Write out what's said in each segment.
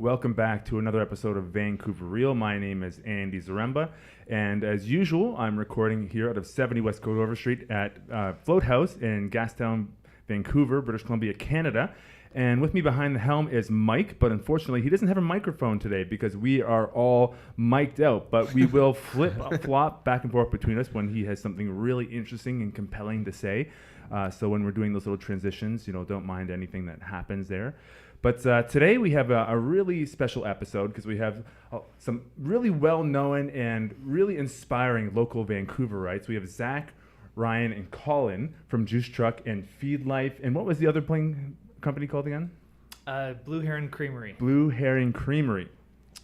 Welcome back to another episode of Vancouver Real. My name is Andy Zaremba, and as usual, I'm recording here out of 70 West Codover Street at Float House in Gastown, Vancouver, British Columbia, Canada. And with me behind the helm is Mike, but unfortunately he doesn't have a microphone today because we are all mic'd out, but we will flop back and forth between us when he has something really interesting and compelling to say. So when we're doing those little transitions, don't mind anything that happens there. But today we have a really special episode because we have some really well-known and really inspiring local Vancouverites. We have Zach, Ryan, and Colin from Juice Truck and Feed Life. And what was the other company called again? Blue Heron Creamery. Blue Heron Creamery.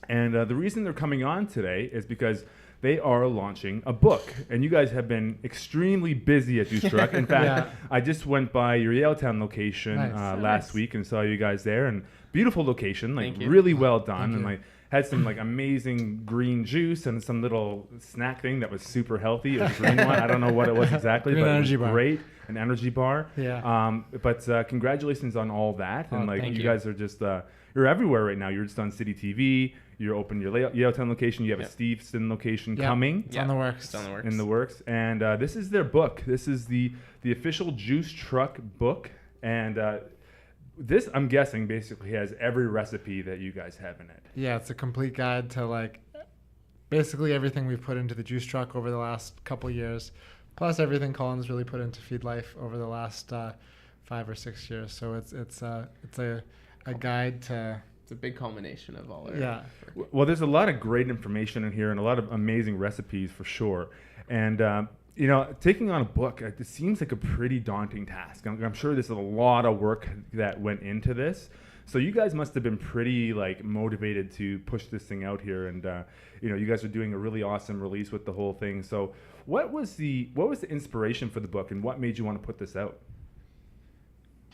And the reason they're coming on today is because they are launching a book. And you guys have been extremely busy at Juice Truck. In fact, I just went by your Yaletown location last week and saw you guys there. And beautiful location, really well done. And had some amazing green juice and some little snack thing that was super healthy. It was a green one. I don't know what it was exactly, but it was great. An energy bar. Yeah. But congratulations on all that. And you guys are just you're everywhere right now. You're just on City TV. You're open your Yaletown location. You have a Steveston location coming. It's on the works. It's on the works. In the works. And this is their book. This is the official Juice Truck book. And this, I'm guessing, basically has every recipe that you guys have in it. Yeah, it's a complete guide to basically everything we've put into the Juice Truck over the last couple years, plus everything Colin's really put into Feed Life over the last 5 or 6 years. So it's a guide to. It's a big culmination of all our work. Well, there's a lot of great information in here and a lot of amazing recipes for sure. And taking on a book, it seems like a pretty daunting task. I'm sure there's a lot of work that went into this. So you guys must have been pretty motivated to push this thing out here. And you guys are doing a really awesome release with the whole thing. So what was the inspiration for the book, and what made you want to put this out?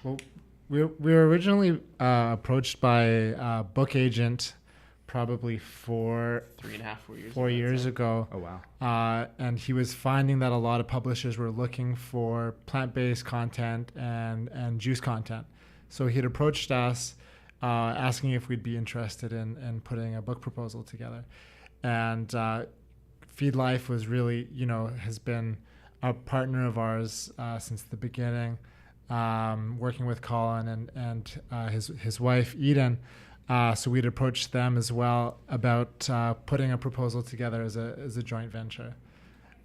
Well, we were originally approached by a book agent probably 4 years ago. Oh, wow. And he was finding that a lot of publishers were looking for plant-based content and juice content. So he had approached us asking if we'd be interested in putting a book proposal together. And Feed Life was really, has been a partner of ours since the beginning. Working with Colin and his wife Eden, so we'd approached them as well about putting a proposal together as a joint venture.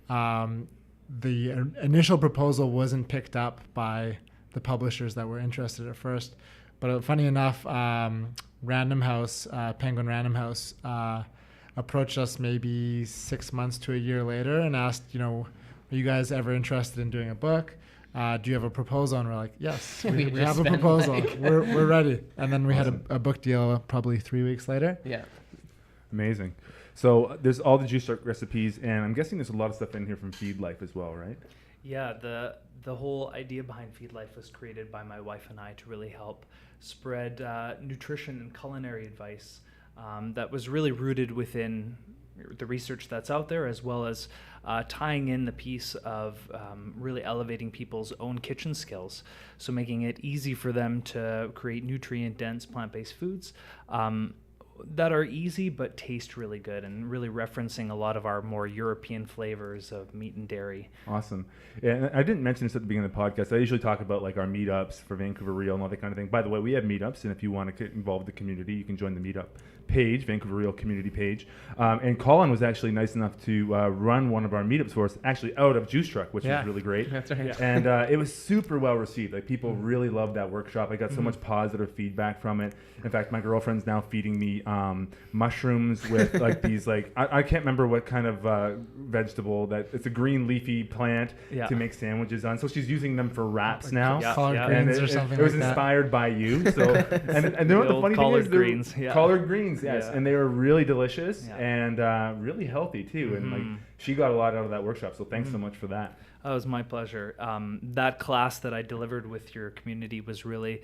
The initial proposal wasn't picked up by the publishers that were interested at first, but funny enough, Random House, Penguin Random House, approached us maybe 6 months to a year later and asked, are you guys ever interested in doing a book? Do you have a proposal? And we're like, yes, we have a proposal. We're ready. And then we had a book deal probably 3 weeks later. Yeah. Amazing. So there's all the Juice Truck recipes, and I'm guessing there's a lot of stuff in here from Feed Life as well, right? Yeah, the whole idea behind Feed Life was created by my wife and I to really help spread nutrition and culinary advice that was really rooted within the research that's out there, as well as tying in the piece of really elevating people's own kitchen skills. So making it easy for them to create nutrient-dense plant-based foods that are easy but taste really good, and really referencing a lot of our more European flavors of meat and dairy. Awesome. Yeah, and I didn't mention this at the beginning of the podcast. I usually talk about our meetups for Vancouver Real and all that kind of thing. By the way, we have meetups, and if you want to get involved with the community, you can join the meetup page, Vancouver Real community page. And Colin was actually nice enough to run one of our meetups for us, actually out of Juice Truck, which was really great. That's right. And it was super well received. People really loved that workshop. I got so much positive feedback from it. In fact, my girlfriend's now feeding me mushrooms with these I can't remember what kind of vegetable that it's a green leafy plant to make sandwiches on. So she's using them for wraps now. Collard greens or something. It was inspired by you. So and you know what the funny thing is? Greens. Collard greens, yes, and they were really delicious and really healthy too. And she got a lot out of that workshop. So thanks so much for that. It was my pleasure. That class that I delivered with your community was really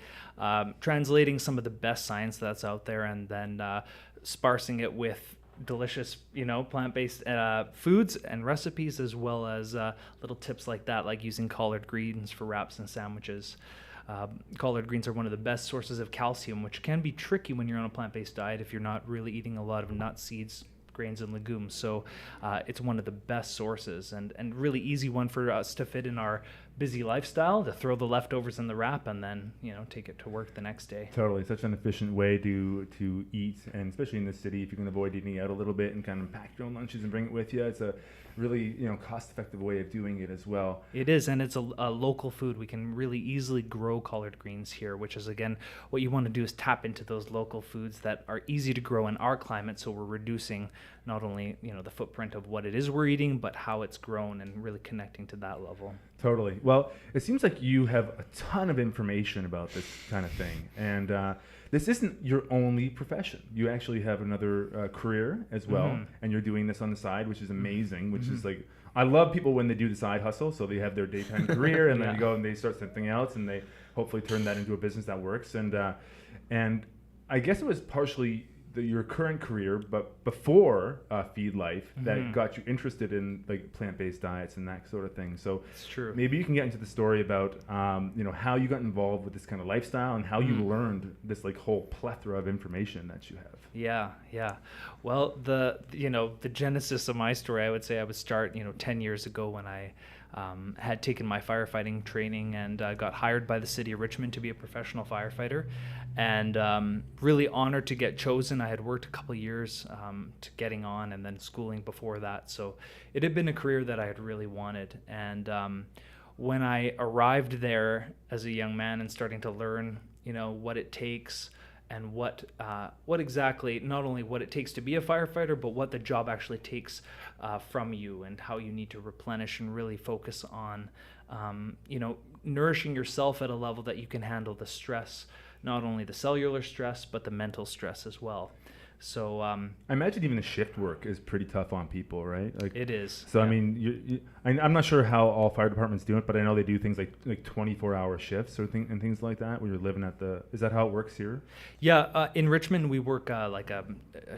translating some of the best science that's out there, and then sparsing it with delicious, plant-based foods and recipes, as well as little tips like that, like using collard greens for wraps and sandwiches. Collard greens are one of the best sources of calcium, which can be tricky when you're on a plant-based diet if you're not really eating a lot of nuts, seeds, grains, and legumes. So it's one of the best sources, and really easy one for us to fit in our busy lifestyle, to throw the leftovers in the wrap and then take it to work the next day. Totally, such an efficient way to eat, and especially in the city, if you can avoid eating out a little bit and kind of pack your own lunches and bring it with you, it's a really cost-effective way of doing it as well. It is, and it's a local food. We can really easily grow collard greens here, which is, again, what you want to do is tap into those local foods that are easy to grow in our climate, so we're reducing not only the footprint of what it is we're eating, but how it's grown, and really connecting to that level. Totally. Well, it seems like you have a ton of information about this kind of thing, and this isn't your only profession. You actually have another career as well, and you're doing this on the side, which is amazing, which is like, I love people when they do the side hustle, so they have their daytime career, and then they go and they start something else, and they hopefully turn that into a business that works. And I guess it was partially your current career, but before Feed Life, that got you interested in like plant-based diets and that sort of thing. So it's true. Maybe you can get into the story about how you got involved with this kind of lifestyle and how you learned this like whole plethora of information that you have. Yeah. Well, the genesis of my story, I would say I would start 10 years ago when I had taken my firefighting training and got hired by the city of Richmond to be a professional firefighter, and really honored to get chosen. I had worked a couple of years to getting on, and then schooling before that, so it had been a career that I had really wanted. And when I arrived there as a young man and starting to learn what it takes, and what exactly, not only what it takes to be a firefighter, but what the job actually takes from you, and how you need to replenish and really focus on, nourishing yourself at a level that you can handle the stress, not only the cellular stress, but the mental stress as well. So I imagine even the shift work is pretty tough on people, right? Like, it is. So yeah. I mean, I'm not sure how all fire departments do it, but I know they do things like 24-hour shifts and things like that. When you're living at is that how it works here? Yeah, in Richmond we work like a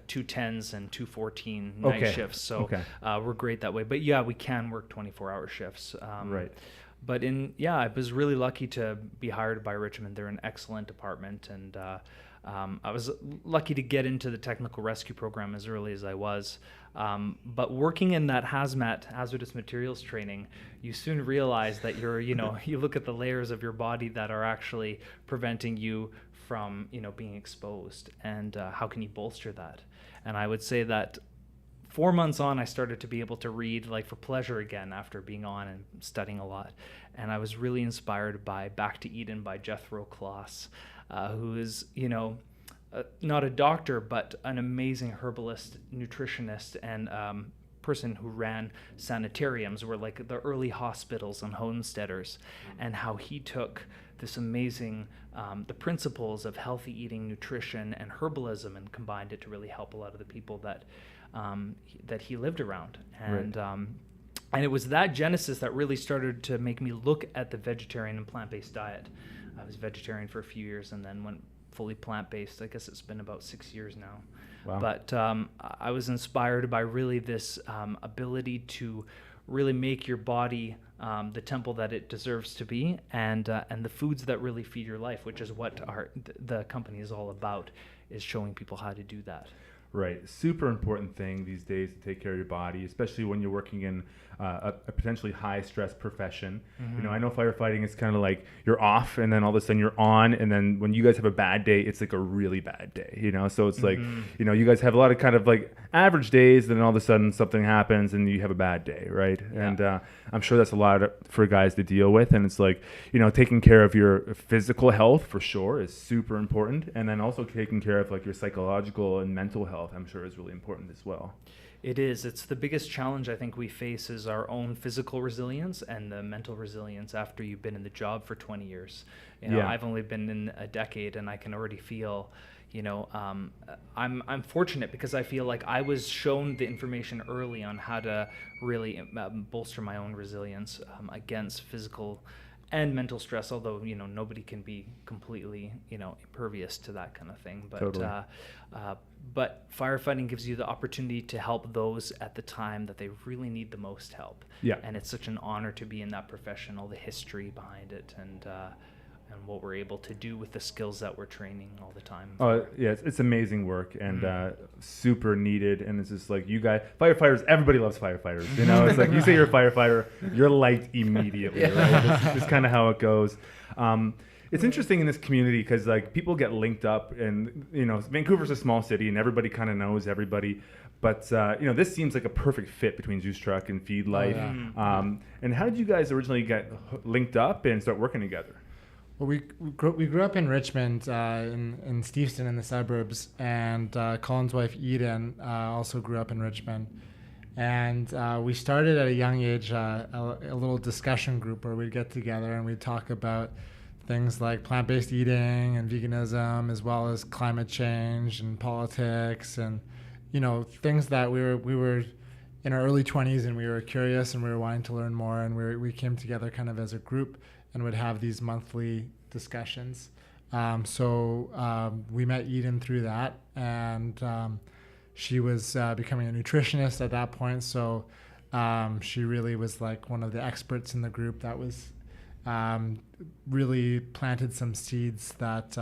210s and 214 night shifts. So we're great that way. But yeah, we can work 24-hour shifts. Right. But I was really lucky to be hired by Richmond. They're an excellent department, and I was lucky to get into the technical rescue program as early as I was. But working in that hazardous materials training, you soon realize that you look at the layers of your body that are actually preventing you from, being exposed, and how can you bolster that? And I would say that 4 months on, I started to be able to read like for pleasure again after being on and studying a lot. And I was really inspired by Back to Eden by Jethro Kloss, who is, not a doctor, but an amazing herbalist, nutritionist, and person who ran sanitariums, were like the early hospitals and homesteaders, and how he took this amazing, the principles of healthy eating, nutrition, and herbalism, and combined it to really help a lot of the people that he lived around. And and it was that genesis that really started to make me look at the vegetarian and plant-based diet. I was vegetarian for a few years and then went fully plant-based. I guess it's been about 6 years now. Wow. But I was inspired by really this ability to really make your body the temple that it deserves to be, and the foods that really feed your life, which is what the company is all about, is showing people how to do that. Right. Super important thing these days to take care of your body, especially when you're working in a potentially high stress profession. I know firefighting is kind of like you're off and then all of a sudden you're on, and then when you guys have a bad day, it's like a really bad day, so it's like, you guys have a lot of kind of like average days, then all of a sudden something happens and you have a bad day, right? Yeah. And I'm sure that's a lot for guys to deal with, and it's like, taking care of your physical health for sure is super important, and then also taking care of like your psychological and mental health, I'm sure, is really important as well. It is. It's the biggest challenge I think we face, is our own physical resilience and the mental resilience after you've been in the job for 20 years. I've only been in a decade, and I can already feel, I'm fortunate because I feel like I was shown the information early on how to really bolster my own resilience against physical and mental stress, although nobody can be completely impervious to that kind of thing. But totally. But firefighting gives you the opportunity to help those at the time that they really need the most help. Yeah. And it's such an honor to be in that profession, all the history behind it, and and what we're able to do with the skills that we're training all the time. Oh yeah, it's amazing work and super needed. And it's just like you guys, firefighters. Everybody loves firefighters. You know, it's like you say you're a firefighter, you're liked immediately. Right? It's kind of how it goes. It's interesting in this community because like people get linked up, and you know, Vancouver's a small city, and everybody kind of knows everybody. But you know, this seems like a perfect fit between Juice Truck and Feed Life. And how did you guys originally get linked up and start working together? Well, we grew up in Richmond, in Steveston in the suburbs, and Colin's wife Eden also grew up in Richmond. And we started at a young age a little discussion group where we'd get together and we'd talk about things like plant-based eating and veganism, as well as climate change and politics, and you know, things that we were in our early 20s and we were curious and we were wanting to learn more, and we came together kind of as a group and would have these monthly discussions. So we met Eden through that, and she was becoming a nutritionist at that point. So she really was like one of the experts in the group that was really planted some seeds that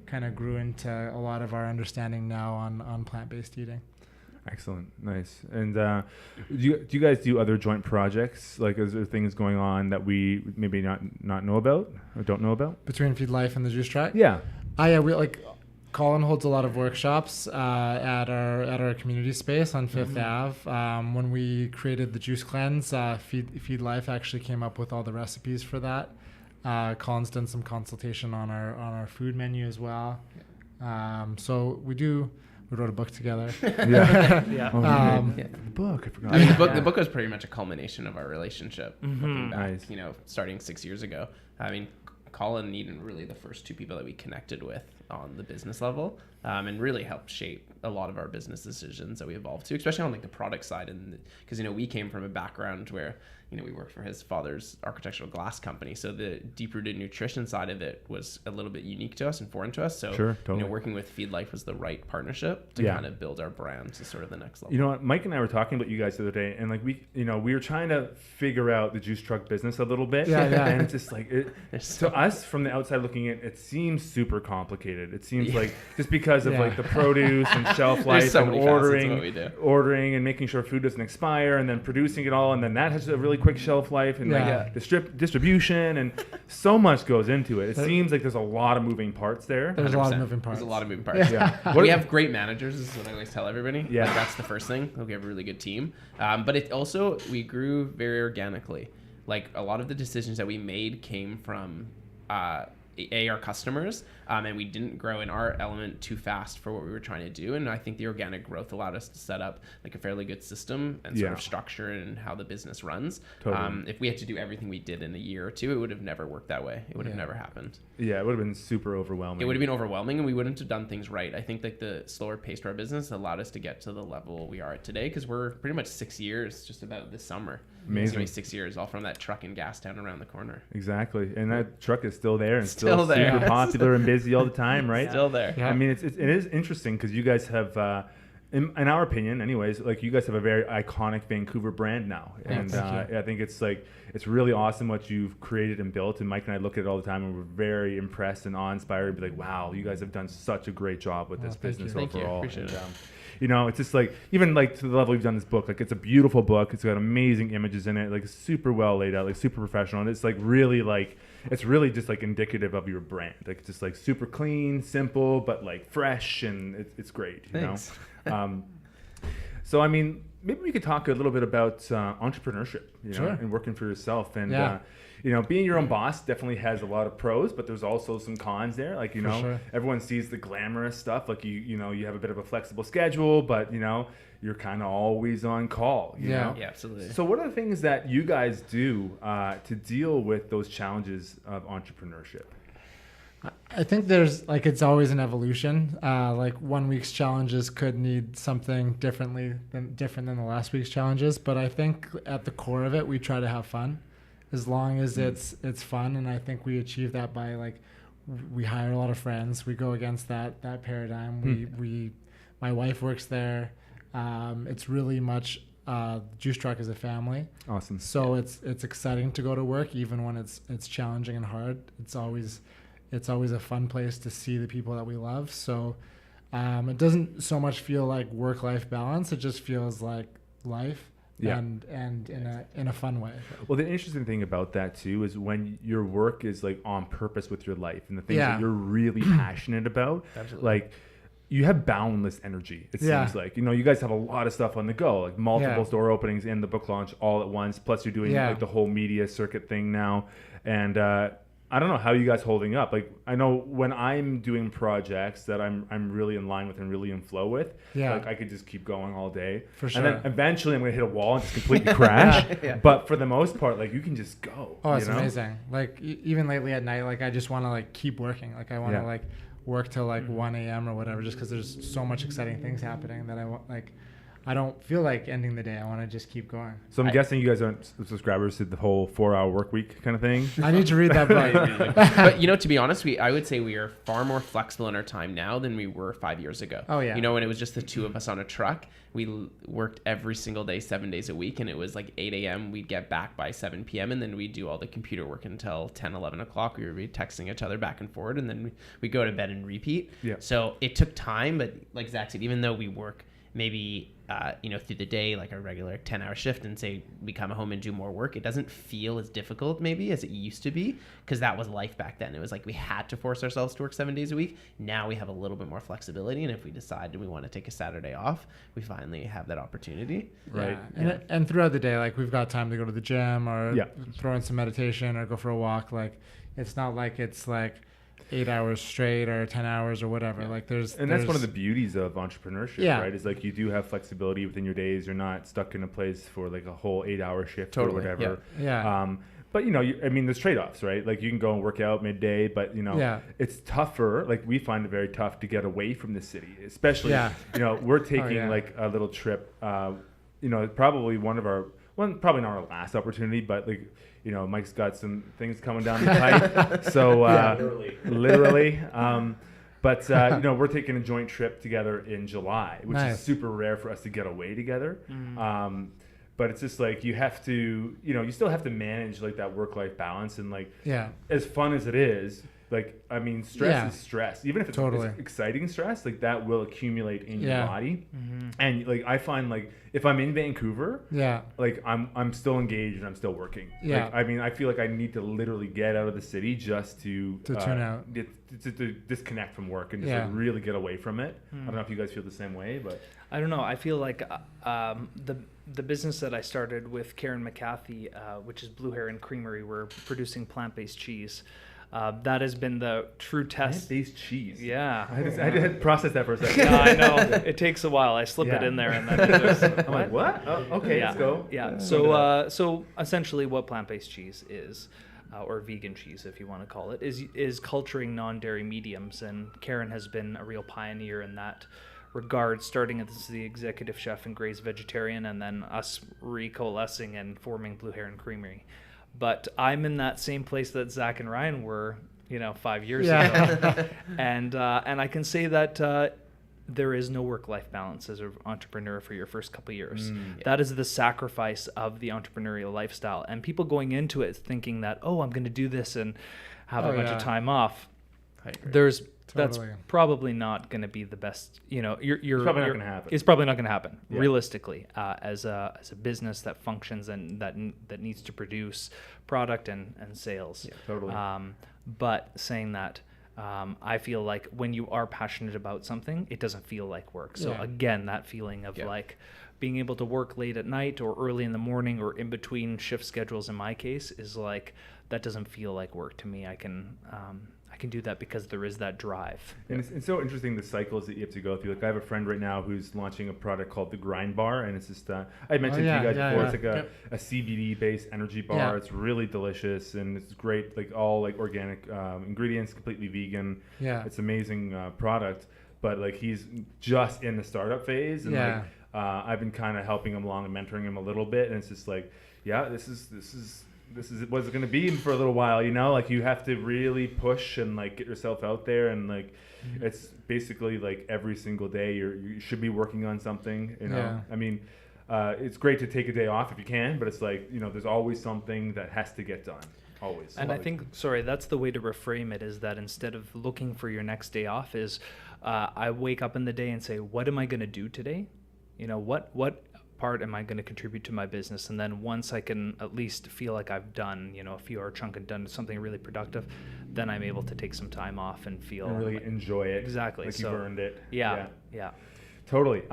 kind of grew into a lot of our understanding now on plant-based eating. Excellent. Nice. And do you guys do other joint projects? Like, is there things going on that we maybe not know about or don't know about? Between Feed Life and the Juice Truck? Yeah. Yeah, we like Colin holds a lot of workshops at our community space on Fifth Ave. When we created the Juice Cleanse, Feed Life actually came up with all the recipes for that. Colin's done some consultation on our food menu as well. So we wrote a book together. The book. I forgot. I mean, the book was pretty much a culmination of our relationship. Looking back, Nice. you know, starting 6 years ago. I mean, Colin and Eden really the first two people that we connected with on the business level, and really helped shape a lot of our business decisions that we evolved to, especially on like the product side. And because, you know, we came from a background where, you know, we worked for his father's architectural glass company. So the deep-rooted nutrition side of it was a little bit unique to us and foreign to us. So, totally. you know, working with Feed Life was the right partnership to kind of build our brand to sort of the next level. You know what? Mike and I were talking about you guys the other day, and like we were trying to figure out the Juice Truck business a little bit. And it's just like, to us from the outside looking in, it seems super complicated. It seems like just because of like the produce and shelf life so and ordering and making sure food doesn't expire, and then producing it all, and then that has a really quick shelf life, and distribution, and so much goes into it. It seems like there's a lot of moving parts there. There's a lot of moving parts. There's a lot of moving parts. We have great managers. This is what I always tell everybody. Yeah, like, that's the first thing. We have a really good team. But it also, we grew very organically. Like a lot of the decisions that we made came from our customers, and we didn't grow in our element too fast for what we were trying to do. And I think the organic growth allowed us to set up like a fairly good system and sort of structure and how the business runs. Totally. If we had to do everything we did in a year or two, it would have never worked that way. It would have never happened. Yeah, it would have been super overwhelming. It would have been overwhelming, and we wouldn't have done things right. I think like the slower pace to our business allowed us to get to the level we are at today, because we're pretty much 6 years just about this summer. Amazing. It's going to be 6 years, all from that truck in Gastown around the corner. Exactly. And that truck is still there and still there. Super popular and busy all the time, right? Still there. Yeah. I mean, it is interesting because you guys have, in our opinion anyways, like you guys have a very iconic Vancouver brand now. And I think it's really awesome what you've created and built. And Mike and I look at it all the time, and we're very impressed and awe-inspired. Be like, wow, you guys have done such a great job with this business overall. Thank you. Appreciate it. You know, it's just like, even like to the level we've done this book, like it's a beautiful book. It's got amazing images in it, like super well laid out, like super professional. And it's like really like, it's really just like indicative of your brand. Like it's just like super clean, simple, but like fresh, and it's great, you Thanks. know? So, I mean, maybe we could talk a little bit about entrepreneurship, you know, and working for yourself. And, you know, being your own boss definitely has a lot of pros, but there's also some cons there. Like, you know, everyone sees the glamorous stuff. Like, you know, you have a bit of a flexible schedule, but, you know, you're kind of always on call, you know? Yeah, absolutely. So what are the things that you guys do to deal with those challenges of entrepreneurship? I think there's like, it's always an evolution. Like 1 week's challenges could need something different than the last week's challenges. But I think at the core of it, we try to have fun, as long as it's fun. And I think we achieve that by like, we hire a lot of friends. We go against that paradigm. My wife works there. It's really much Juice Truck is a family. Awesome. So it's exciting to go to work, even when it's challenging and hard. It's always it's always a fun place to see the people that we love. So it doesn't so much feel like work-life balance. It just feels like life. Yeah. And in a fun way. Well, the interesting thing about that too is when your work is like on purpose with your life and the things that you're really passionate about, like you have boundless energy. It seems like, you guys have a lot of stuff on the go, like multiple store openings and the book launch all at once. Plus you're doing like the whole media circuit thing now. And, I don't know how you guys holding up. Like I know when I'm doing projects that I'm really in line with and really in flow with, like I could just keep going all day. For sure. And then eventually I'm gonna hit a wall and just completely crash. But for the most part, like you can just go. Oh, it's amazing. Like even lately at night, like I just want to like keep working. Like I want to like work till like 1 a.m. or whatever, just because there's so much exciting things happening that I want like. I don't feel like ending the day. I want to just keep going. So I'm guessing you guys aren't subscribers to the whole 4-hour work week kind of thing. I need to read that book. But to be honest, I would say we are far more flexible in our time now than we were 5 years ago. Oh yeah. When it was just the two of us on a truck, we worked every single day, 7 days a week, and it was like 8 a.m. We'd get back by 7 p.m. and then we'd do all the computer work until 10, 11 o'clock. We would be texting each other back and forward, and then we go to bed and repeat. Yeah. So it took time, but like Zach said, even though we work maybe through the day, like a regular 10-hour shift, and say we come home and do more work, it doesn't feel as difficult maybe as it used to be, because that was life back then. It was like we had to force ourselves to work 7 days a week. Now we have a little bit more flexibility, and if we decide we want to take a Saturday off, we finally have that opportunity. Right. And throughout the day, like we've got time to go to the gym or throw in some meditation or go for a walk. Like it's not like it's like 8 hours straight or 10 hours or whatever. Like that's one of the beauties of entrepreneurship, right? Is like you do have flexibility within your days. You're not stuck in a place for like a whole 8-hour shift or whatever. But there's trade-offs, right? Like you can go and work out midday, but it's tougher. Like we find it very tough to get away from the city, especially we're taking like a little trip. Probably probably not our last opportunity, but like. Mike's got some things coming down the pipe. So literally. But we're taking a joint trip together in July, which is super rare for us to get away together. But it's just like you have to, you still have to manage like that work-life balance, and like as fun as it is, like stress is stress. Even if it's exciting stress, like that will accumulate in your body. And like I find like if I'm in Vancouver, like I'm still engaged and I'm still working. Like, I feel like I need to literally get out of the city just to tune out, to disconnect from work and just like really get away from it. I don't know if you guys feel the same way, but I don't know. I feel like the business that I started with Karen McCarthy, which is Blue Heron Creamery, we're producing plant-based cheese. That has been the true test. Plant-based cheese. Yeah. I had to process that for a second. No, I know. It takes a while. I slip it in there and then I'm like, what? Oh, okay, let's go. Yeah. So essentially what plant-based cheese is, or vegan cheese if you want to call it, is culturing non-dairy mediums. And Karen has been a real pioneer in that regard, starting as the executive chef in Gray's Vegetarian, and then us recoalescing and forming Blue Heron Creamery. But I'm in that same place that Zach and Ryan were, 5 years ago. And I can say that there is no work-life balance as an entrepreneur for your first couple of years. That is the sacrifice of the entrepreneurial lifestyle. And people going into it thinking that, I'm going to do this and have a bunch of time off. I agree. That's probably not going to be the best. It's probably not going to happen. It's probably not going to happen realistically, as a business that functions and that needs to produce product and sales. Yeah, totally. But saying that, I feel like when you are passionate about something, it doesn't feel like work. So again, that feeling of like being able to work late at night or early in the morning or in between shift schedules, in my case, is like that doesn't feel like work to me. I can do that because there is that drive. And it's so interesting the cycles that you have to go through. Like I have a friend right now who's launching a product called the Grind Bar, and it's just I mentioned to you guys before. It's like a CBD based energy bar. It's really delicious and it's great. Like all like organic ingredients, completely vegan. It's amazing product. But like he's just in the startup phase, and like I've been kind of helping him along and mentoring him a little bit, and it's just like this is what it's going to be for a little while, like you have to really push and like get yourself out there, and like it's basically like every single day you should be working on something, it's great to take a day off if you can, but it's like there's always something that has to get done. Always. And I think, that's the way to reframe it, is that instead of looking for your next day off, is I wake up in the day and say, what am I going to do today? What part am I going to contribute to my business? And then once I can at least feel like I've done, a few hour chunk and done something really productive, then I'm able to take some time off and feel and really enjoy it. Exactly. Like you've earned it. Yeah. Totally.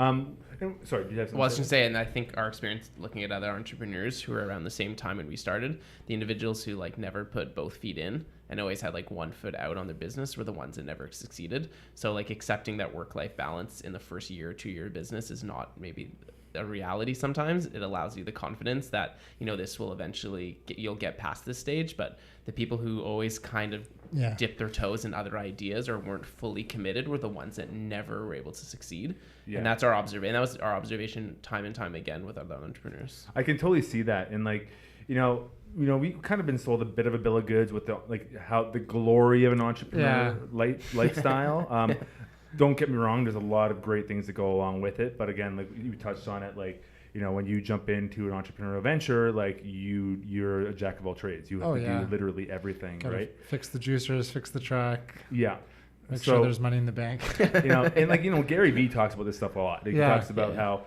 Sorry, did you have something? Well, I was going to say, and I think our experience looking at other entrepreneurs who were around the same time when we started, the individuals who like never put both feet in and always had like one foot out on their business were the ones that never succeeded. So like accepting that work-life balance in the first year or 2 year business is not maybe a reality. Sometimes it allows you the confidence that this will eventually you'll get past this stage. But the people who always kind of dipped their toes in other ideas or weren't fully committed were the ones that never were able to succeed. And that's our observation. That was our observation time and time again with other entrepreneurs. I can totally see that. And like we've kind of been sold a bit of a bill of goods with how the glory of an entrepreneur lifestyle. Don't get me wrong, there's a lot of great things that go along with it, but again, like you touched on it, like when you jump into an entrepreneurial venture, like you're a jack of all trades. You have to do literally everything. Gotta right? Fix the juicers, fix the truck. Make sure there's money in the bank. And like Gary Vee talks about this stuff a lot. He talks about how,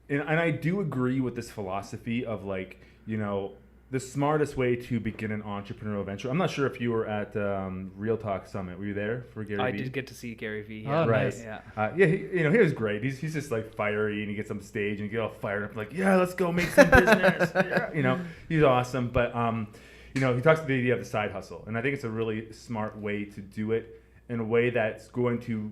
and I do agree with this philosophy of like the smartest way to begin an entrepreneurial venture. I'm not sure if you were at Real Talk Summit. Were you there for Gary Vee? I did get to see Gary Vee. Yeah. Oh, right. Nice. He was great. He's just like fiery, and he gets on stage and you get all fired up, like, let's go make some business. He's awesome. But he talks about the idea of the side hustle, and I think it's a really smart way to do it in a way that's going to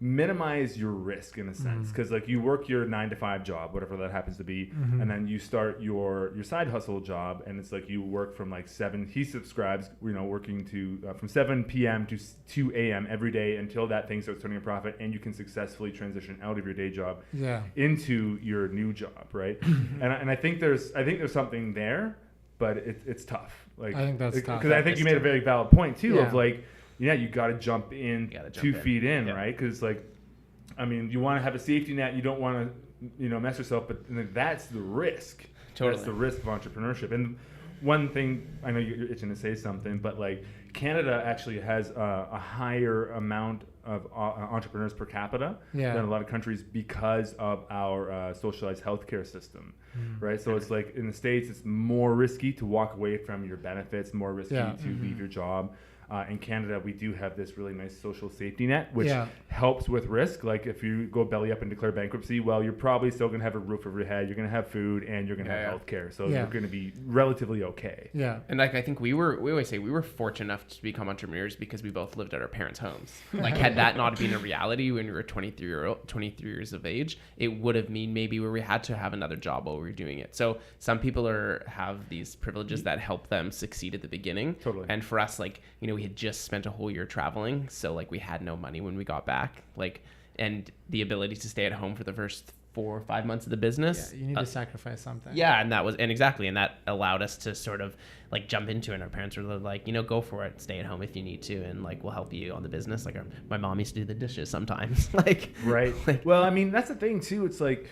minimize your risk in a sense, because like you work your 9-to-5 job, whatever that happens to be, and then you start your side hustle job, and it's like you work from like 7. He subscribes, working to from 7 p.m. to 2 a.m. every day until that thing starts turning a profit, and you can successfully transition out of your day job into your new job, right? and I think there's something there, but it's tough. Like I think that's tough because I think you made a very valid point too of like. You got to jump in 2 feet in, right? Because, like, I mean, you want to have a safety net. You don't want to, mess yourself. But that's the risk. Totally. That's the risk of entrepreneurship. And one thing, I know you're itching to say something, but, like, Canada actually has a higher amount of entrepreneurs per capita than a lot of countries because of our socialized healthcare system, right? So it's like in the States, it's more risky to walk away from your benefits, more risky to leave your job. In Canada, we do have this really nice social safety net, which helps with risk. Like if you go belly up and declare bankruptcy, well, you're probably still going to have a roof over your head. You're going to have food and you're going to have health care. So you're going to be relatively okay. Yeah. And like I think we always say we were fortunate enough to become entrepreneurs because we both lived at our parents' homes. Like had that not been a reality when we were 23 years of age, it would have mean maybe where we had to have another job while we were doing it. So some people have these privileges that help them succeed at the beginning. Totally. And for us, like, we had just spent a whole year traveling, so like we had no money when we got back, like, and the ability to stay at home for the first 4 or 5 months of the business. You need to sacrifice something. Yeah, and that allowed us to sort of like jump into it. And our parents were like, go for it, stay at home if you need to, and like we'll help you on the business. Like my mom used to do the dishes sometimes. Like right. Well, I mean that's the thing too. It's like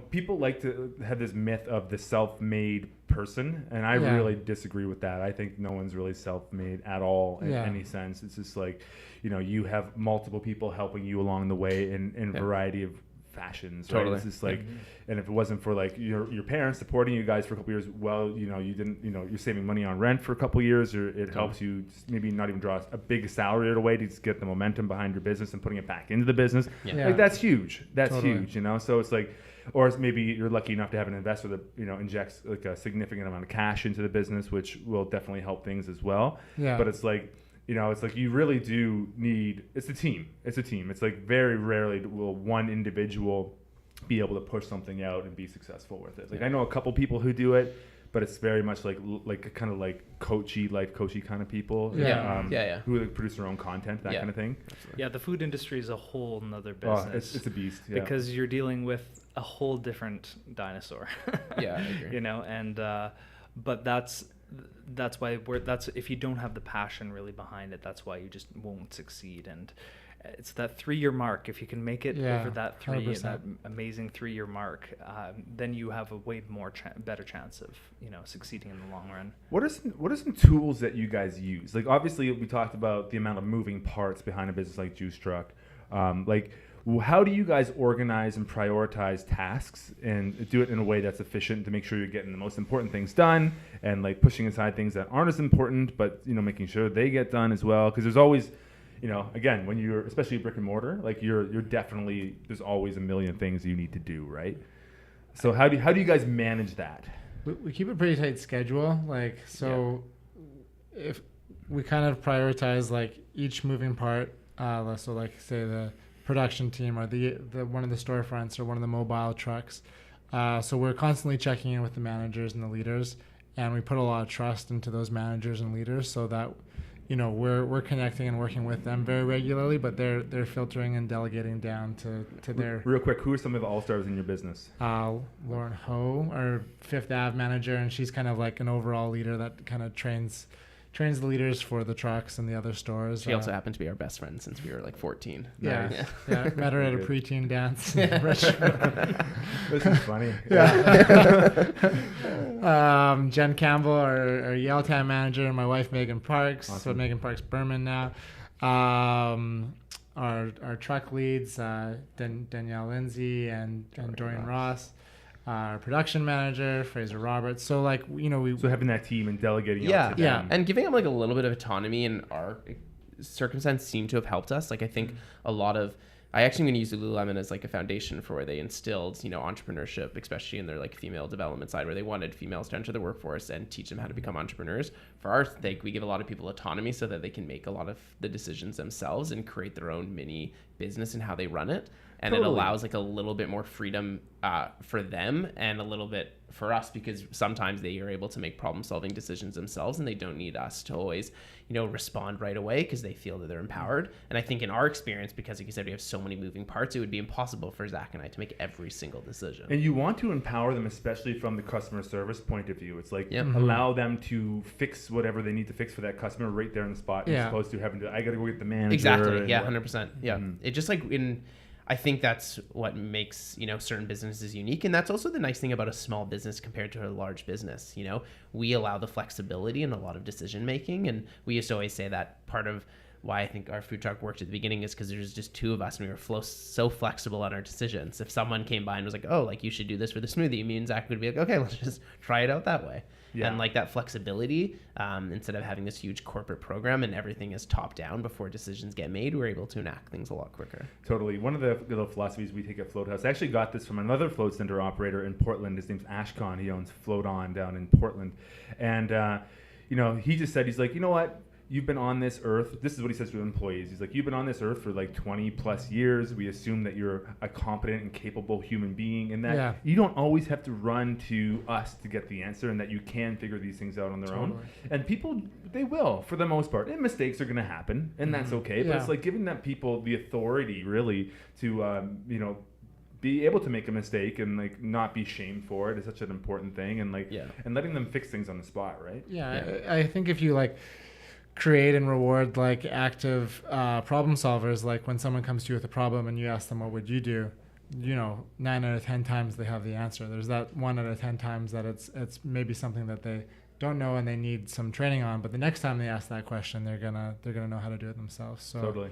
people like to have this myth of the self-made person, and I really disagree with that. I think no one's really self-made at all in any sense. It's just like, you have multiple people helping you along the way in a variety of fashions. Right? Totally. It's just like, and if it wasn't for like your parents supporting you guys for a couple years, well, you didn't, you're saving money on rent for a couple years, or it helps you maybe not even draw a big salary right away to just get the momentum behind your business and putting it back into the business. Like that's huge. That's huge. So it's like, or maybe you're lucky enough to have an investor that injects like a significant amount of cash into the business, which will definitely help things as well. But it's like, it's like you really do need, it's a team. It's like very rarely will one individual be able to push something out and be successful with it. Like I know a couple people who do it, but it's very much like kind of like life coachy kind of people. Who like produce their own content, that kind of thing. Yeah, the food industry is a whole nother business. It's a beast. Because you're dealing with a whole different dinosaur. Yeah, I agree. And but that's why if you don't have the passion really behind it, that's why you just won't succeed. it's that 3-year mark. If you can make it over that 100%. that amazing 3-year mark, then you have a way more better chance of succeeding in the long run. What are some tools that you guys use? Like, obviously we talked about the amount of moving parts behind a business like Juice Truck. How do you guys organize and prioritize tasks and do it in a way that's efficient to make sure you're getting the most important things done, and like pushing aside things that aren't as important, but making sure they get done as well? Because there's always, again, when you're especially brick and mortar, like you're definitely, there's always a million things you need to do, right? So how do you guys manage that? We keep a pretty tight schedule, if we kind of prioritize like each moving part, so like say the production team or the one of the storefronts or one of the mobile trucks. So we're constantly checking in with the managers and the leaders, and we put a lot of trust into those managers and leaders so that we're connecting and working with them very regularly, but they're filtering and delegating down to their. Real quick, who are some of the all-stars in your business? Lauren Ho, our Fifth Ave manager, and she's kind of like an overall leader that kind of trains the leaders for the trucks and the other stores. She also happened to be our best friend since we were like 14. Yeah, met her at a preteen dance. This is funny. Jen Campbell, our Yale Town manager, and my wife Megan Parks. Awesome. So Megan Parks Berman now. Our truck leads, Danielle Lindsay and Dorian Ross. Our production manager, Fraser Roberts. So So having that team and delegating out to them. And giving them like a little bit of autonomy in our circumstance seemed to have helped us. Like I think I actually am going to use Lululemon as like a foundation for where they instilled, entrepreneurship, especially in their like female development side, where they wanted females to enter the workforce and teach them how to become entrepreneurs. For our sake, we give a lot of people autonomy so that they can make a lot of the decisions themselves and create their own mini business and how they run it. And It allows like a little bit more freedom for them and a little bit for us, because sometimes they are able to make problem-solving decisions themselves and they don't need us to always, respond right away because they feel that they're empowered. And I think in our experience, because like you said, we have so many moving parts, it would be impossible for Zach and I to make every single decision. And you want to empower them, especially from the customer service point of view. It's like allow them to fix whatever they need to fix for that customer right there on the spot, as opposed to having to, I got to go get the manager. Exactly. Yeah, 100%. Yeah. It just like I think that's what makes, certain businesses unique. And that's also the nice thing about a small business compared to a large business. We allow the flexibility in a lot of decision making. And we used to always say that part of why I think our food truck worked at the beginning is because there's just two of us and we were so flexible on our decisions. If someone came by and was like, oh, like you should do this for the smoothie, me and Zach would be like, okay, let's just try it out that way. Yeah. And like that flexibility, instead of having this huge corporate program and everything is top down before decisions get made, we're able to enact things a lot quicker. Totally. One of the little philosophies we take at Float House, I actually got this from another float center operator in Portland. His name's Ashcon. He owns Float On down in Portland. And, he just said, he's like, you know what? You've been on this earth. This is what he says to employees. He's like, you've been on this earth for like 20 plus years. We assume that you're a competent and capable human being, and that you don't always have to run to us to get the answer, and that you can figure these things out on their own. And people, they will, for the most part. And mistakes are going to happen, and that's okay. But it's like giving that people the authority really to, be able to make a mistake and like not be shamed for it is such an important thing. And and letting them fix things on the spot, right? I think if you create and reward like active problem solvers, like when someone comes to you with a problem and you ask them what would you do, 9 out of 10 times they have the answer. There's that 1 out of 10 times that it's maybe something that they don't know and they need some training on, but the next time they ask that question, they're gonna know how to do it themselves. So totally.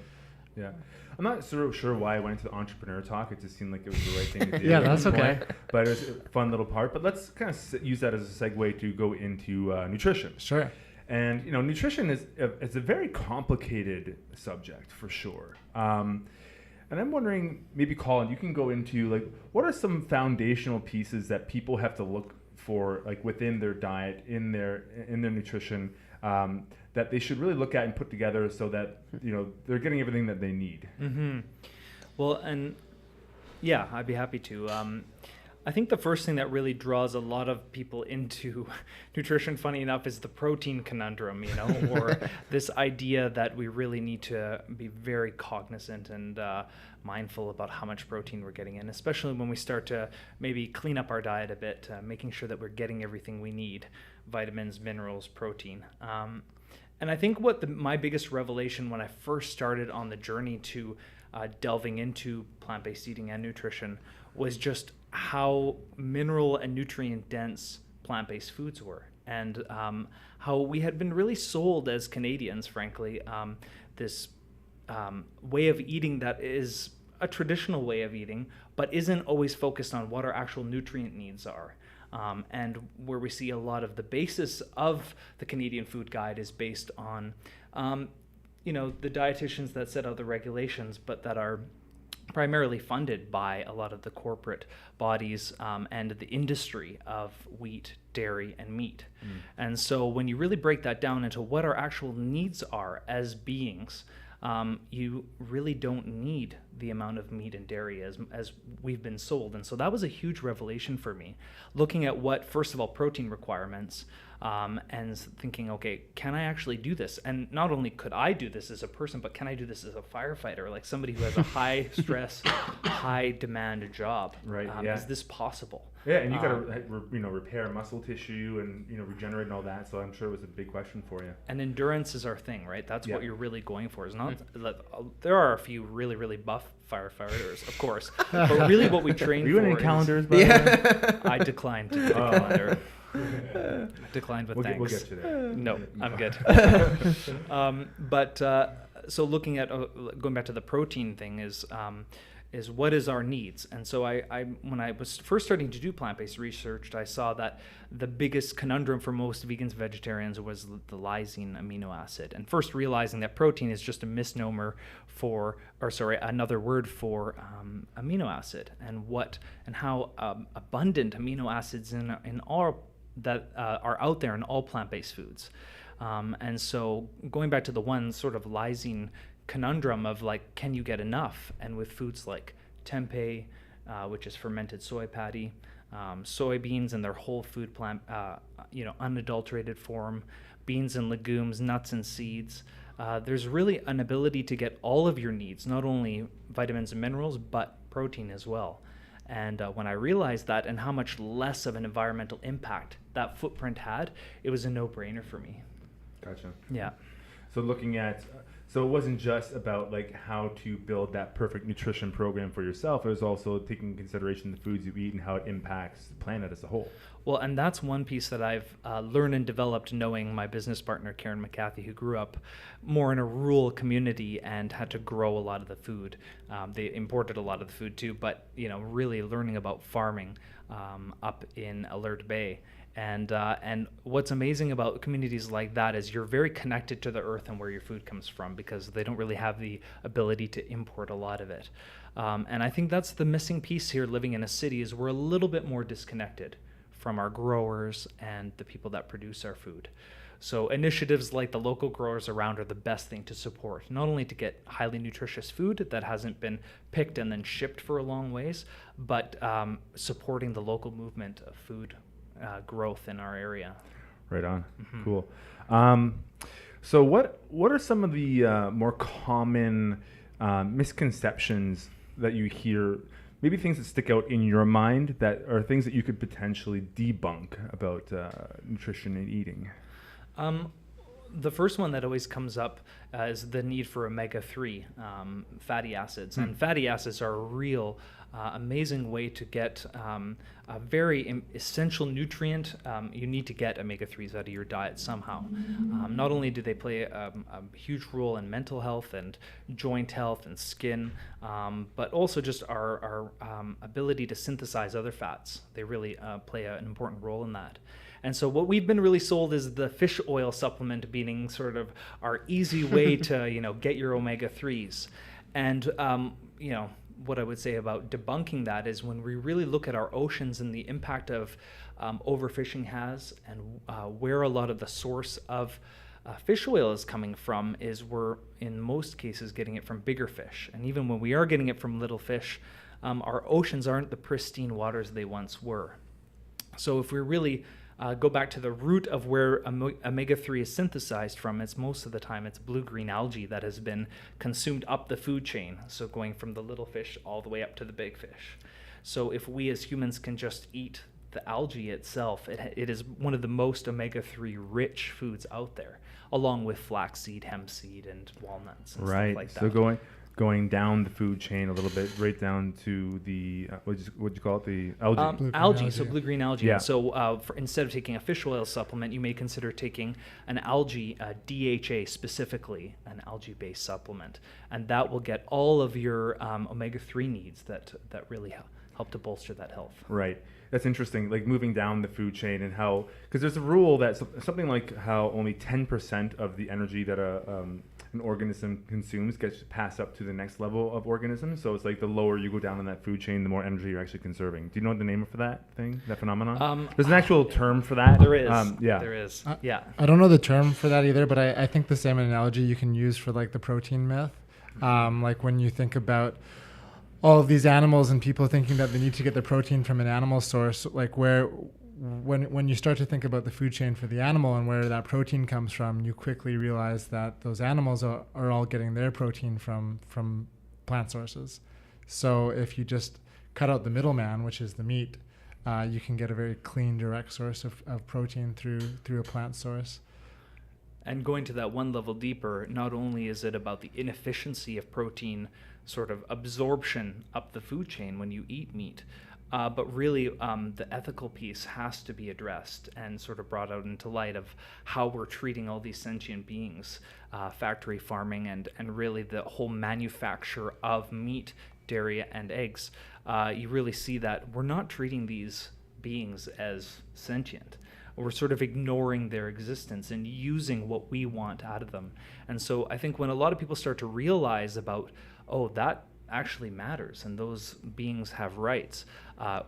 Yeah, I'm not so sure why I went into the entrepreneur talk. It just seemed like it was the right thing to do. That's okay. But it was a fun little part. But let's kind of use that as a segue to go into nutrition. Sure. And nutrition is a very complicated subject for sure. And I'm wondering, maybe Colin, you can go into what are some foundational pieces that people have to look for within their diet, in their nutrition, that they should really look at and put together so that they're getting everything that they need. Mm-hmm. Well, and I'd be happy to. I think the first thing that really draws a lot of people into nutrition, funny enough, is the protein conundrum, or this idea that we really need to be very cognizant and mindful about how much protein we're getting in, especially when we start to maybe clean up our diet a bit, making sure that we're getting everything we need, vitamins, minerals, protein. And I think what my biggest revelation when I first started on the journey to delving into plant-based eating and nutrition was just how mineral and nutrient dense plant-based foods were, and how we had been really sold as Canadians, frankly, this way of eating that is a traditional way of eating, but isn't always focused on what our actual nutrient needs are. And where we see a lot of the basis of the Canadian Food Guide is based on, the dietitians that set out the regulations, but that are primarily funded by a lot of the corporate bodies and the industry of wheat, dairy, and meat. And so when you really break that down into what our actual needs are as beings, you really don't need the amount of meat and dairy as we've been sold. And so that was a huge revelation for me, looking at what, first of all, protein requirements, and thinking, okay, can I actually do this? And not only could I do this as a person, but can I do this as a firefighter, like somebody who has a high stress, high demand job? Right. Is this possible? Yeah, and you got to repair muscle tissue and regenerate and all that. So I'm sure it was a big question for you. And endurance is our thing, right? That's what you're really going for. Is not there are a few really, really buff firefighters, of course, but really what we train for. Are you in any calendars? By the way? I declined the calendar. Declined with thanks. We'll get you there. No, I'm good. So looking at going back to the protein thing is what is our needs. And so I when I was first starting to do plant-based research, I saw that the biggest conundrum for most vegans and vegetarians was the lysine amino acid. And first realizing that protein is just a misnomer another word for amino acid, and how abundant amino acids in all that are out there in all plant-based foods. And so going back to the one sort of lysine conundrum of like, can you get enough? And with foods like tempeh, which is fermented soy patty, soybeans in their whole food plant, unadulterated form, beans and legumes, nuts and seeds, there's really an ability to get all of your needs, not only vitamins and minerals, but protein as well. And when I realized that and how much less of an environmental impact that footprint had, it was a no-brainer for me. Gotcha. Yeah. So it wasn't just about like how to build that perfect nutrition program for yourself. It was also taking into consideration the foods you eat and how it impacts the planet as a whole. Well, and that's one piece that I've learned and developed knowing my business partner, Karen McCarthy, who grew up more in a rural community and had to grow a lot of the food. They imported a lot of the food too, but really learning about farming up in Alert Bay. And what's amazing about communities like that is you're very connected to the earth and where your food comes from, because they don't really have the ability to import a lot of it. And I think that's the missing piece here living in a city, is we're a little bit more disconnected from our growers and the people that produce our food. So initiatives like the local growers around are the best thing to support, not only to get highly nutritious food that hasn't been picked and then shipped for a long ways, but supporting the local movement of food growth in our area. Right on. Mm-hmm. Cool. So what are some of the more common misconceptions that you hear, maybe things that stick out in your mind that are things that you could potentially debunk about nutrition and eating? The first one that always comes up is the need for omega-3 fatty acids. And fatty acids are a real amazing way to get a very essential nutrient. You need to get omega-3s out of your diet somehow. Not only do they play a huge role in mental health and joint health and skin, but also just our ability to synthesize other fats. They really play an important role in that. And so what we've been really sold is the fish oil supplement being sort of our easy way to, get your omega-3s. And, what I would say about debunking that is when we really look at our oceans and the impact of overfishing has, and where a lot of the source of fish oil is coming from, is we're in most cases getting it from bigger fish. And even when we are getting it from little fish, our oceans aren't the pristine waters they once were. So if we really go back to the root of where omega-3 is synthesized from, it's most of the time it's blue-green algae that has been consumed up the food chain, so going from the little fish all the way up to the big fish. So if we as humans can just eat the algae itself, it is one of the most omega-3 rich foods out there. along with flaxseed, hemp seed, and walnuts and right. stuff like that. So going down the food chain a little bit, right down to the what'd you call it, the algae? Algae, so blue-green algae. Yeah. So instead of taking a fish oil supplement, you may consider taking an algae, DHA specifically, an algae-based supplement, and that will get all of your omega-3 needs that really help to bolster that health. Right. That's interesting, like moving down the food chain and how, because there's a rule that something like how only 10% of the energy that an organism consumes gets passed up to the next level of organism. So it's like the lower you go down in that food chain, the more energy you're actually conserving. Do you know the name for that thing, that phenomenon? There's an actual term for that. There is. Yeah. There is. I don't know the term for that either, but I think the same analogy you can use for like the protein myth. Like when you think about all of these animals and people thinking that they need to get their protein from an animal source, like when you start to think about the food chain for the animal and where that protein comes from, you quickly realize that those animals are all getting their protein from plant sources. So if you just cut out the middleman, which is the meat, you can get a very clean, direct source of protein through a plant source. And going to that one level deeper, not only is it about the inefficiency of protein sort of absorption up the food chain when you eat meat, but really the ethical piece has to be addressed and sort of brought out into light of how we're treating all these sentient beings, factory farming, and really the whole manufacture of meat, dairy, and eggs. You really see that we're not treating these beings as sentient. We're sort of ignoring their existence and using what we want out of them. And so I think when a lot of people start to realize about, oh, that actually matters and those beings have rights,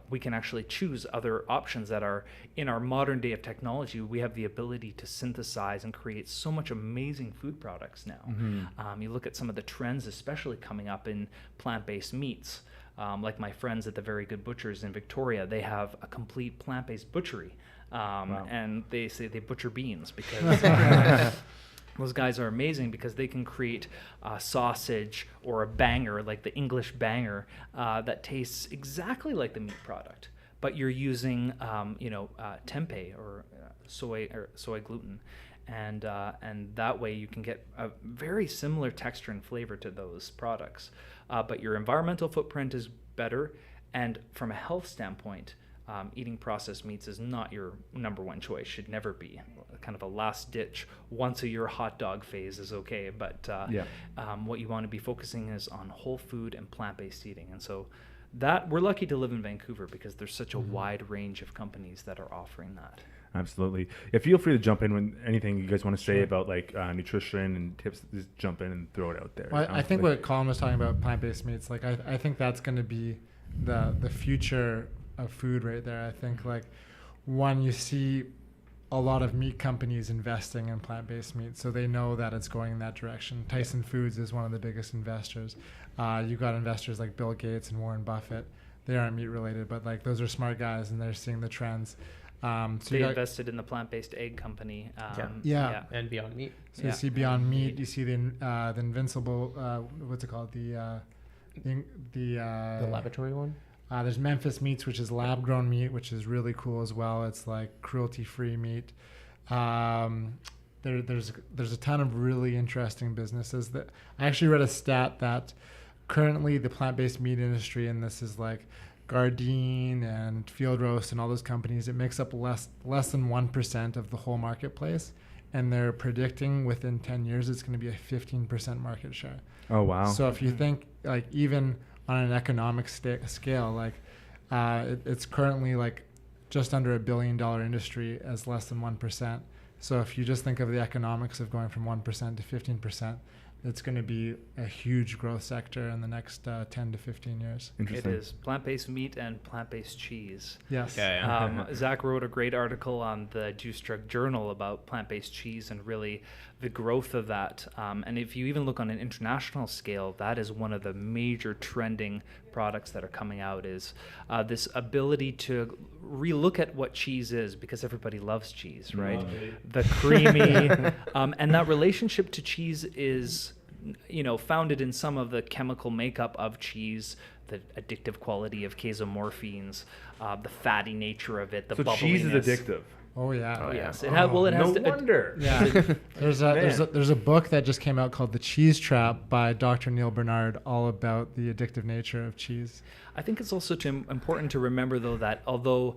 we can actually choose other options that are in our modern day of technology. We have the ability to synthesize and create so much amazing food products now. Mm-hmm. You look at some of the trends, especially coming up in plant-based meats. Like my friends at the Very Good Butchers in Victoria, they have a complete plant-based butchery. Wow. And they say they butcher beans because those guys are amazing because they can create a sausage or a banger, like the English banger, that tastes exactly like the meat product, but you're using tempeh or soy gluten, and that way you can get a very similar texture and flavor to those products, but your environmental footprint is better, and from a health standpoint, eating processed meats is not your number one choice, should never be. Kind of a last ditch, once a year hot dog phase is okay, but what you want to be focusing is on whole food and plant-based eating. And so that we're lucky to live in Vancouver because there's such a wide range of companies that are offering that. Absolutely. Yeah, feel free to jump in when anything you guys want to say about like nutrition and tips. Just jump in and throw it out there. Well, I think what Colin was talking about, plant-based meats, like I think that's going to be the future of food right there. I think like one, you see a lot of meat companies investing in plant-based meat, so they know that it's going in that direction. Tyson Foods is one of the biggest investors. You've got investors like Bill Gates and Warren Buffett. They aren't meat related, but like those are smart guys and they're seeing the trends. So they invested in the plant-based egg company. And Beyond Meat. So you see Beyond Meat, you see the Invincible, what's it called? The laboratory one? There's Memphis Meats, which is lab-grown meat, which is really cool as well. It's like cruelty-free meat. There's a ton of really interesting businesses. That I actually read a stat that currently the plant-based meat industry, and this is like Gardein and Field Roast and all those companies, it makes up less than 1% of the whole marketplace, and they're predicting within 10 years it's going to be a 15% market share. Oh wow! So if you think like even on an economic scale, like it's currently like just under $1 billion industry as less than 1%. So if you just think of the economics of going from 1% to 15%, it's going to be a huge growth sector in the next 10 to 15 years. It is. Plant-based meat and plant-based cheese. Yes. Zach wrote a great article on the Juice Drug Journal about plant-based cheese and really the growth of that. And if you even look on an international scale, that is one of the major trending products that are coming out, is this ability to relook at what cheese is, because everybody loves cheese, right? The creamy, and that relationship to cheese is, founded in some of the chemical makeup of cheese, the addictive quality of casomorphines, the fatty nature of it, the bubbliness. So cheese is addictive. Oh yeah. Oh, yeah. Yes. It has no to, wonder. Yeah. there's a book that just came out called The Cheese Trap by Dr. Neil Bernard, all about the addictive nature of cheese. I think it's also important to remember, though, that although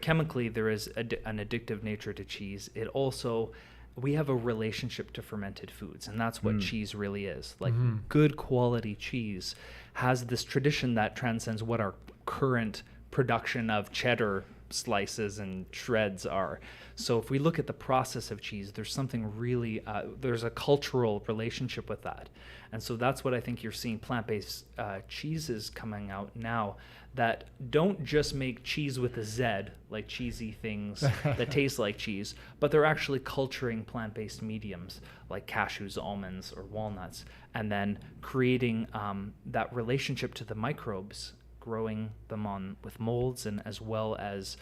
chemically there is an addictive nature to cheese, it also, we have a relationship to fermented foods, and that's what cheese really is. Like good quality cheese has this tradition that transcends what our current production of cheddar slices and shreds are. So if we look at the process of cheese, there's something really, there's a cultural relationship with that. And so that's what I think you're seeing plant-based cheeses coming out now that don't just make cheese with a Z, like cheesy things that taste like cheese, but they're actually culturing plant-based mediums like cashews, almonds, or walnuts, and then creating that relationship to the microbes, growing them on with molds, and as well as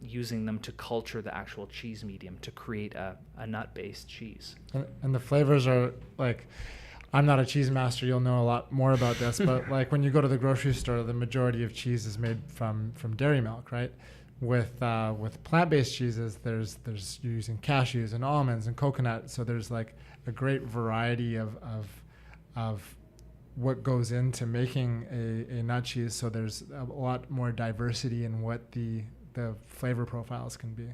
using them to culture the actual cheese medium to create a nut-based cheese. And the flavors are like, I'm not a cheese master, you'll know a lot more about this, but like when you go to the grocery store, the majority of cheese is made from dairy milk, right? With plant-based cheeses, there's you're using cashews and almonds and coconut, so there's like a great variety of what goes into making a nut cheese, so there's a lot more diversity in what the flavor profiles can be.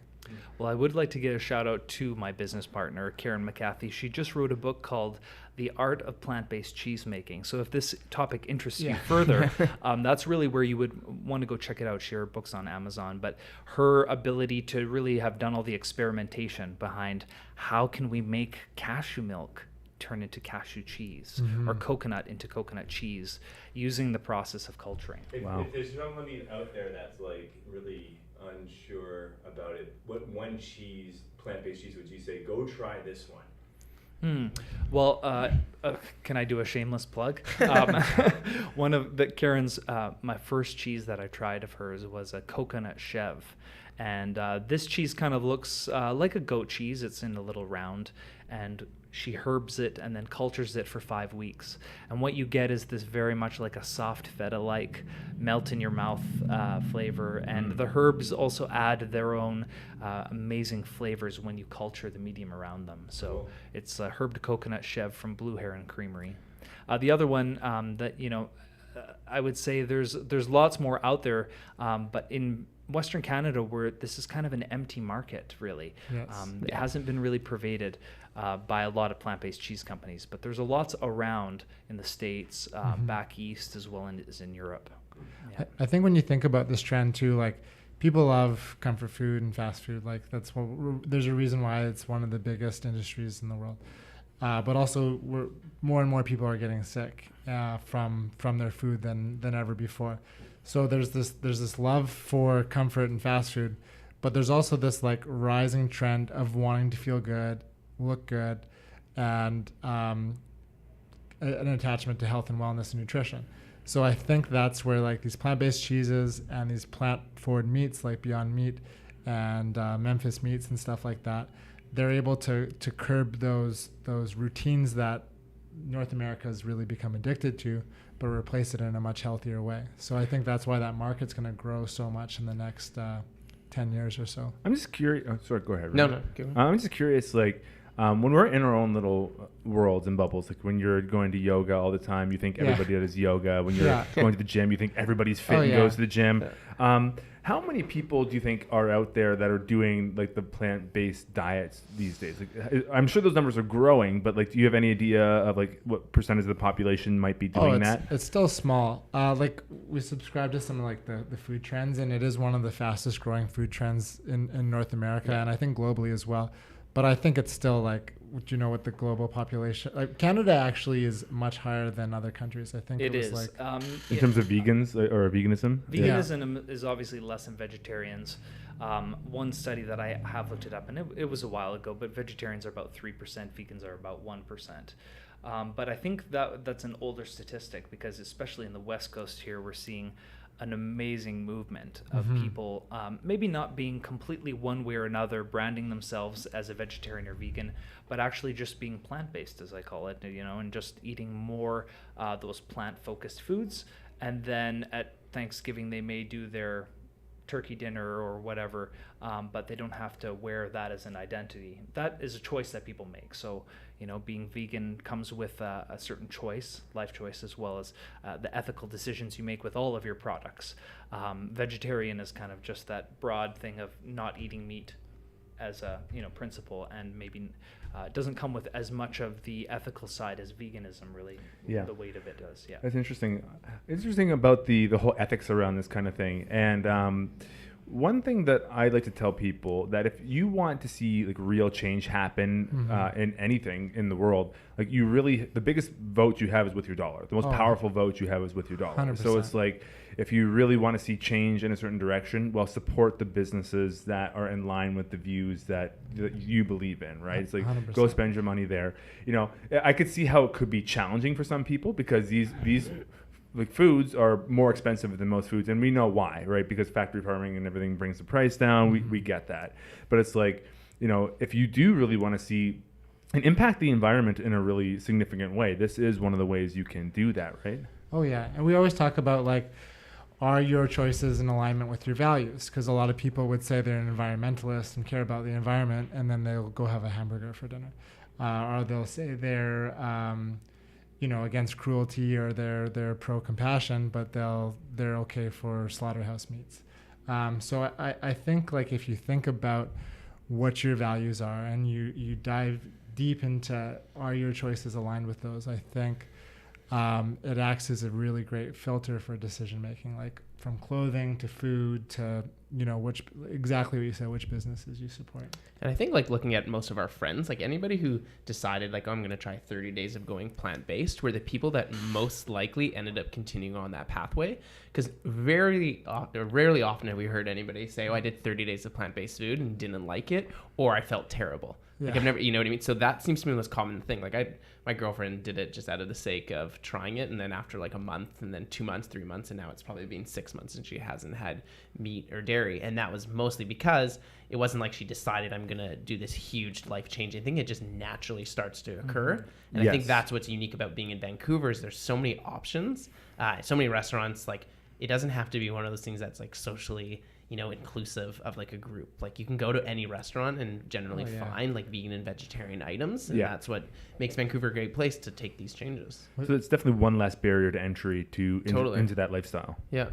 Well, I would like to give a shout out to my business partner, Karen McCarthy. She just wrote a book called The Art of Plant-Based Cheese Making. So if this topic interests you further, that's really where you would want to go check it out. She wrote books on Amazon. But her ability to really have done all the experimentation behind how can we make cashew milk turn into cashew cheese or coconut into coconut cheese using the process of culturing. If there's somebody out there that's like really unsure about it, what one cheese, plant-based cheese, would you say, go try this one? Well, can I do a shameless plug? One of Karen's, my first cheese that I tried of hers was a coconut chev. And this cheese kind of looks like a goat cheese. It's in a little round, and she herbs it and then cultures it for 5 weeks. And what you get is this very much like a soft feta-like melt in your mouth flavor. And the herbs also add their own amazing flavors when you culture the medium around them. So it's a herbed coconut chev from Blue Heron Creamery. The other one that, I would say there's lots more out there, but in Western Canada, where this is kind of an empty market, really. Yes. It hasn't been really pervaded by a lot of plant-based cheese companies, but there's a lot around in the States, back east, as well as in Europe. Yeah. I think when you think about this trend too, like people love comfort food and fast food. Like there's a reason why it's one of the biggest industries in the world. But also, more and more people are getting sick from their food than ever before. So there's this love for comfort and fast food, but there's also this like rising trend of wanting to feel good, look good, and an attachment to health and wellness and nutrition. So I think that's where like these plant-based cheeses and these plant-forward meats like Beyond Meat and Memphis Meats and stuff like that, they're able to curb those routines that North America has really become addicted to, but replace it in a much healthier way. So I think that's why that market's going to grow so much in the next 10 years or so. I'm just curious. Oh, sorry, go ahead. No, go ahead. I'm just curious, like, when we're in our own little worlds and bubbles, like when you're going to yoga all the time, you think everybody does yoga. When you're going to the gym, you think everybody's fit and goes to the gym. How many people do you think are out there that are doing like the plant-based diets these days? Like, I'm sure those numbers are growing, but like, do you have any idea of like what percentage of the population might be doing that? It's still small. Like we subscribe to some of like the food trends, and it is one of the fastest growing food trends in North America, and I think globally as well. But I think it's still like, what the global population, like Canada actually is much higher than other countries. I think it was is. like in terms of vegans or veganism? Veganism is obviously less than vegetarians. One study that I have looked it up, and it was a while ago, but vegetarians are about 3%, vegans are about 1%. But I think that's an older statistic, because especially in the West Coast here, we're seeing an amazing movement of people maybe not being completely one way or another branding themselves as a vegetarian or vegan, but actually just being plant-based, as I call it, and just eating more those plant-focused foods. And then at Thanksgiving, they may do their turkey dinner or whatever, but they don't have to wear that as an identity. That is a choice that people make. So, being vegan comes with a certain choice, life choice, as well as the ethical decisions you make with all of your products. Vegetarian is kind of just that broad thing of not eating meat as a principle, and maybe it doesn't come with as much of the ethical side as veganism really. The weight of it does. That's interesting about the whole ethics around this kind of thing. And one thing that I like to tell people, that if you want to see like real change happen in anything in the world, like the biggest vote you have is with your dollar. The most powerful vote you have is with your dollar. 100%. So it's like, if you really want to see change in a certain direction, well, support the businesses that are in line with the views that you believe in, right? It's like 100%. Go spend your money there. I could see how it could be challenging for some people, because these like foods are more expensive than most foods, and we know why, right? Because factory farming and everything brings the price down. We get that, but it's like, if you do really want to see and impact the environment in a really significant way, this is one of the ways you can do that, right? Oh yeah, and we always talk about like, are your choices in alignment with your values? Because a lot of people would say they're an environmentalist and care about the environment, and then they'll go have a hamburger for dinner, or they'll say they're against cruelty, or they're pro compassion, but they're okay for slaughterhouse meats. So I think like, if you think about what your values are and you dive deep into, are your choices aligned with those, I think it acts as a really great filter for decision making, like from clothing to food to exactly what you said, which businesses you support. And I think like looking at most of our friends, like anybody who decided like, I'm going to try 30 days of going plant-based, were the people that most likely ended up continuing on that pathway. Because rarely often have we heard anybody say, I did 30 days of plant-based food and didn't like it, or I felt terrible. Yeah. Like I've never, you know what I mean? So that seems to be the most common thing. Like my girlfriend did it just out of the sake of trying it. And then after like a month, and then 2 months, 3 months, and now it's probably been 6 months and she hasn't had meat or dairy. And that was mostly because it wasn't like she decided, I'm going to do this huge life-changing thing. It just naturally starts to occur. And I think that's what's unique about being in Vancouver, is there's so many options, so many restaurants. Like, it doesn't have to be one of those things that's like socially, inclusive of like a group. Like, you can go to any restaurant and generally find like vegan and vegetarian items. And that's what makes Vancouver a great place to take these changes. So it's definitely one less barrier to entry into that lifestyle. Yeah.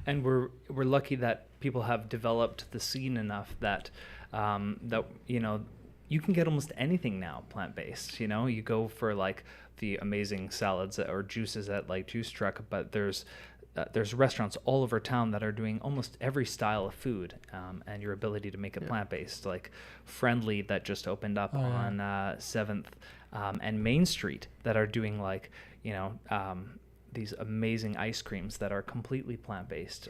And we're lucky that people have developed the scene enough that you can get almost anything now plant-based. You go for like the amazing salads or juices at like Juice Truck, but there's restaurants all over town that are doing almost every style of food, and your ability to make it plant-based, like Friendly that just opened up on 7th and Main Street, that are doing like these amazing ice creams that are completely plant-based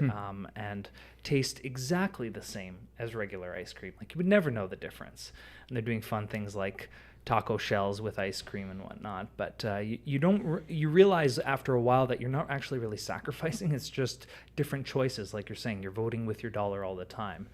and taste exactly the same as regular ice cream. Like, you would never know the difference. And they're doing fun things like taco shells with ice cream and whatnot. But you realize after a while that you're not actually really sacrificing. It's just different choices. Like you're saying, you're voting with your dollar all the time.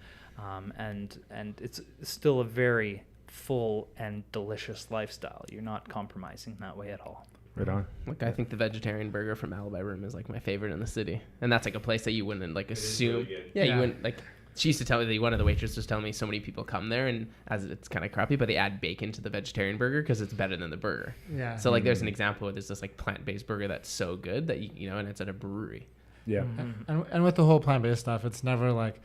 And it's still a very full and delicious lifestyle. You're not compromising that way at all. Right on. Like, I think the vegetarian burger from Alibi Room is like my favorite in the city, and that's like a place that you wouldn't like assume. You wouldn't like. She used to tell me that one of the waitresses was telling me so many people come there, and as it's kind of crappy, but they add bacon to the vegetarian burger because it's better than the burger. Yeah. So like, there's an example where there's this like plant-based burger that's so good that and it's at a brewery. Yeah. And with the whole plant-based stuff, it's never like,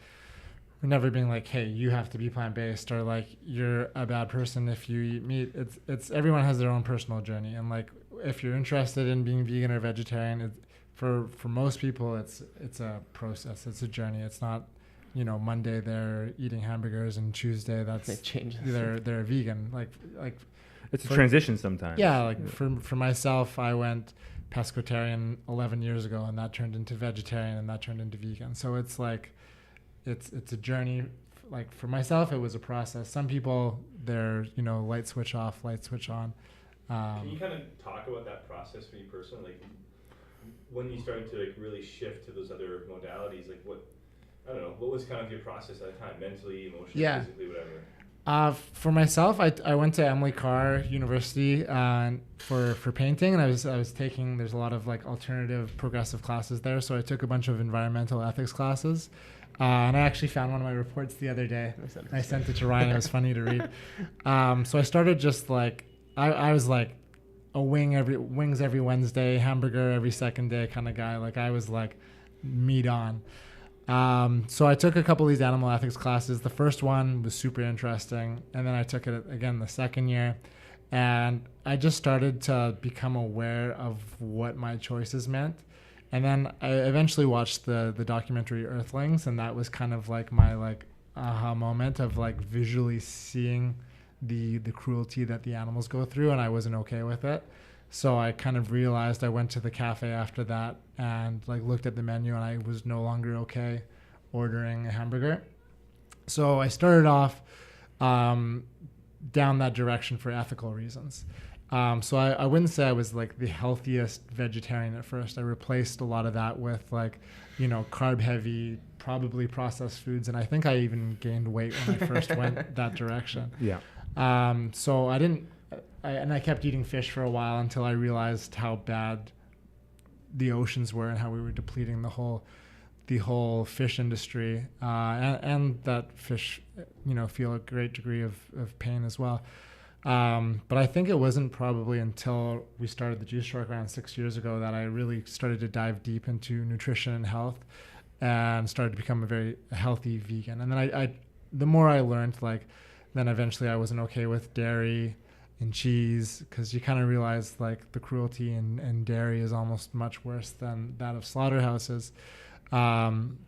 we're never being like, hey, you have to be plant-based, or like, you're a bad person if you eat meat. It's everyone has their own personal journey, and like, if you're interested in being vegan or vegetarian, for most people, it's a process. It's a journey. It's not, Monday they're eating hamburgers and Tuesday they're vegan. Like it's a transition sometimes. Yeah, like for myself, I went pescatarian 11 years ago, and that turned into vegetarian, and that turned into vegan. So it's like, it's a journey. Like, for myself, it was a process. Some people, they're light switch off, light switch on. Can you kind of talk about that process for you personally? Like, when you started to like really shift to those other modalities, like what was kind of your process at the time, mentally, emotionally, physically, whatever? For myself, I went to Emily Carr University for painting, and I was taking, there's a lot of like alternative progressive classes there, so I took a bunch of environmental ethics classes, and I actually found one of my reports the other day. I sent it to Ryan. It was funny to read. So I started just like I was like a wings every Wednesday, hamburger every second day kind of guy. Like I was like meat on. So I took a couple of these animal ethics classes. The first one was super interesting, and then I took it again the second year, and I just started to become aware of what my choices meant. And then I eventually watched the documentary Earthlings, and that was kind of like my like aha moment of like visually seeing the cruelty that the animals go through, and I wasn't okay with it. So I kind of realized, I went to the cafe after that and like looked at the menu, and I was no longer okay ordering a hamburger. So I started off down that direction for ethical reasons. So I wouldn't say I was like the healthiest vegetarian at first. I replaced a lot of that with like, carb heavy, probably processed foods. And I think I even gained weight when I first went that direction. Yeah. So I kept eating fish for a while until I realized how bad the oceans were and how we were depleting the whole fish industry, and that fish, feel a great degree of pain as well. But I think it wasn't probably until we started the juice truck around 6 years ago that I really started to dive deep into nutrition and health, and started to become a very healthy vegan. And then I the more I learned, then eventually I wasn't okay with dairy and cheese, because you kind of realize like the cruelty in dairy is almost much worse than that of slaughterhouses. And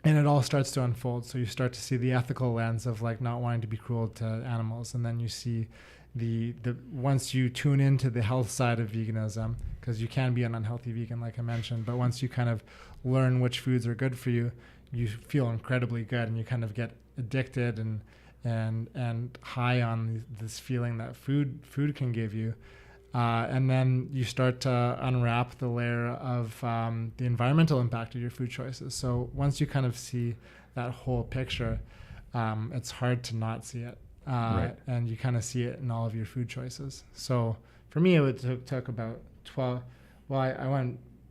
it all starts to unfold. So you start to see the ethical lens of like not wanting to be cruel to animals. And then you see the once you tune into the health side of veganism, because you can be an unhealthy vegan, like I mentioned, but once you kind of learn which foods are good for you, you feel incredibly good, and you kind of get addicted and high on this feeling that food can give you. And then you start to unwrap the layer of the environmental impact of your food choices. So once you kind of see that whole picture, it's hard to not see it. Right. And you kind of see it in all of your food choices. So for me, it took about 12. Well,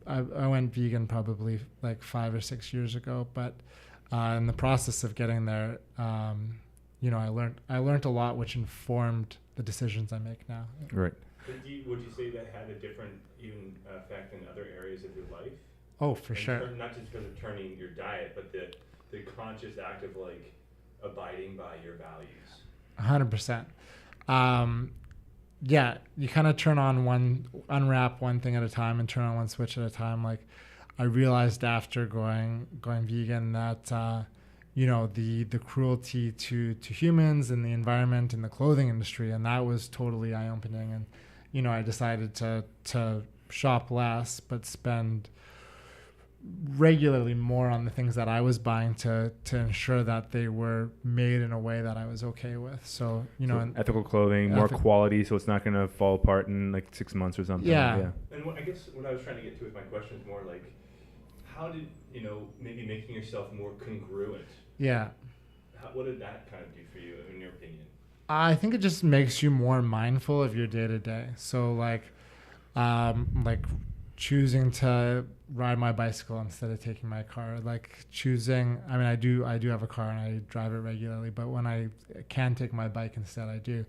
I went vegan probably like 5 or 6 years ago, but in the process of getting there, I learned a lot, which informed the decisions I make now. Right. Would you say that had a different even effect in other areas of your life? Oh, for sure. Not just because of turning your diet, but the conscious act of like abiding by your values. 100%. Yeah, you kind of unwrap one thing at a time and turn on one switch at a time. Like I realized after going vegan that the cruelty to humans and the environment and the clothing industry, and that was totally eye-opening. And I decided to shop less but spend regularly more on the things that I was buying to ensure that they were made in a way that I was okay with. So ethical clothing, more quality, so it's not going to fall apart in like 6 months or something. Yeah. And I guess what I was trying to get to with my question is more like, how did maybe making yourself more congruent? Yeah. What did that kind of do for you, in your opinion? I think it just makes you more mindful of your day to day. So like choosing to ride my bicycle instead of taking my car, like choosing, I do have a car and I drive it regularly, but when I can take my bike instead, I do.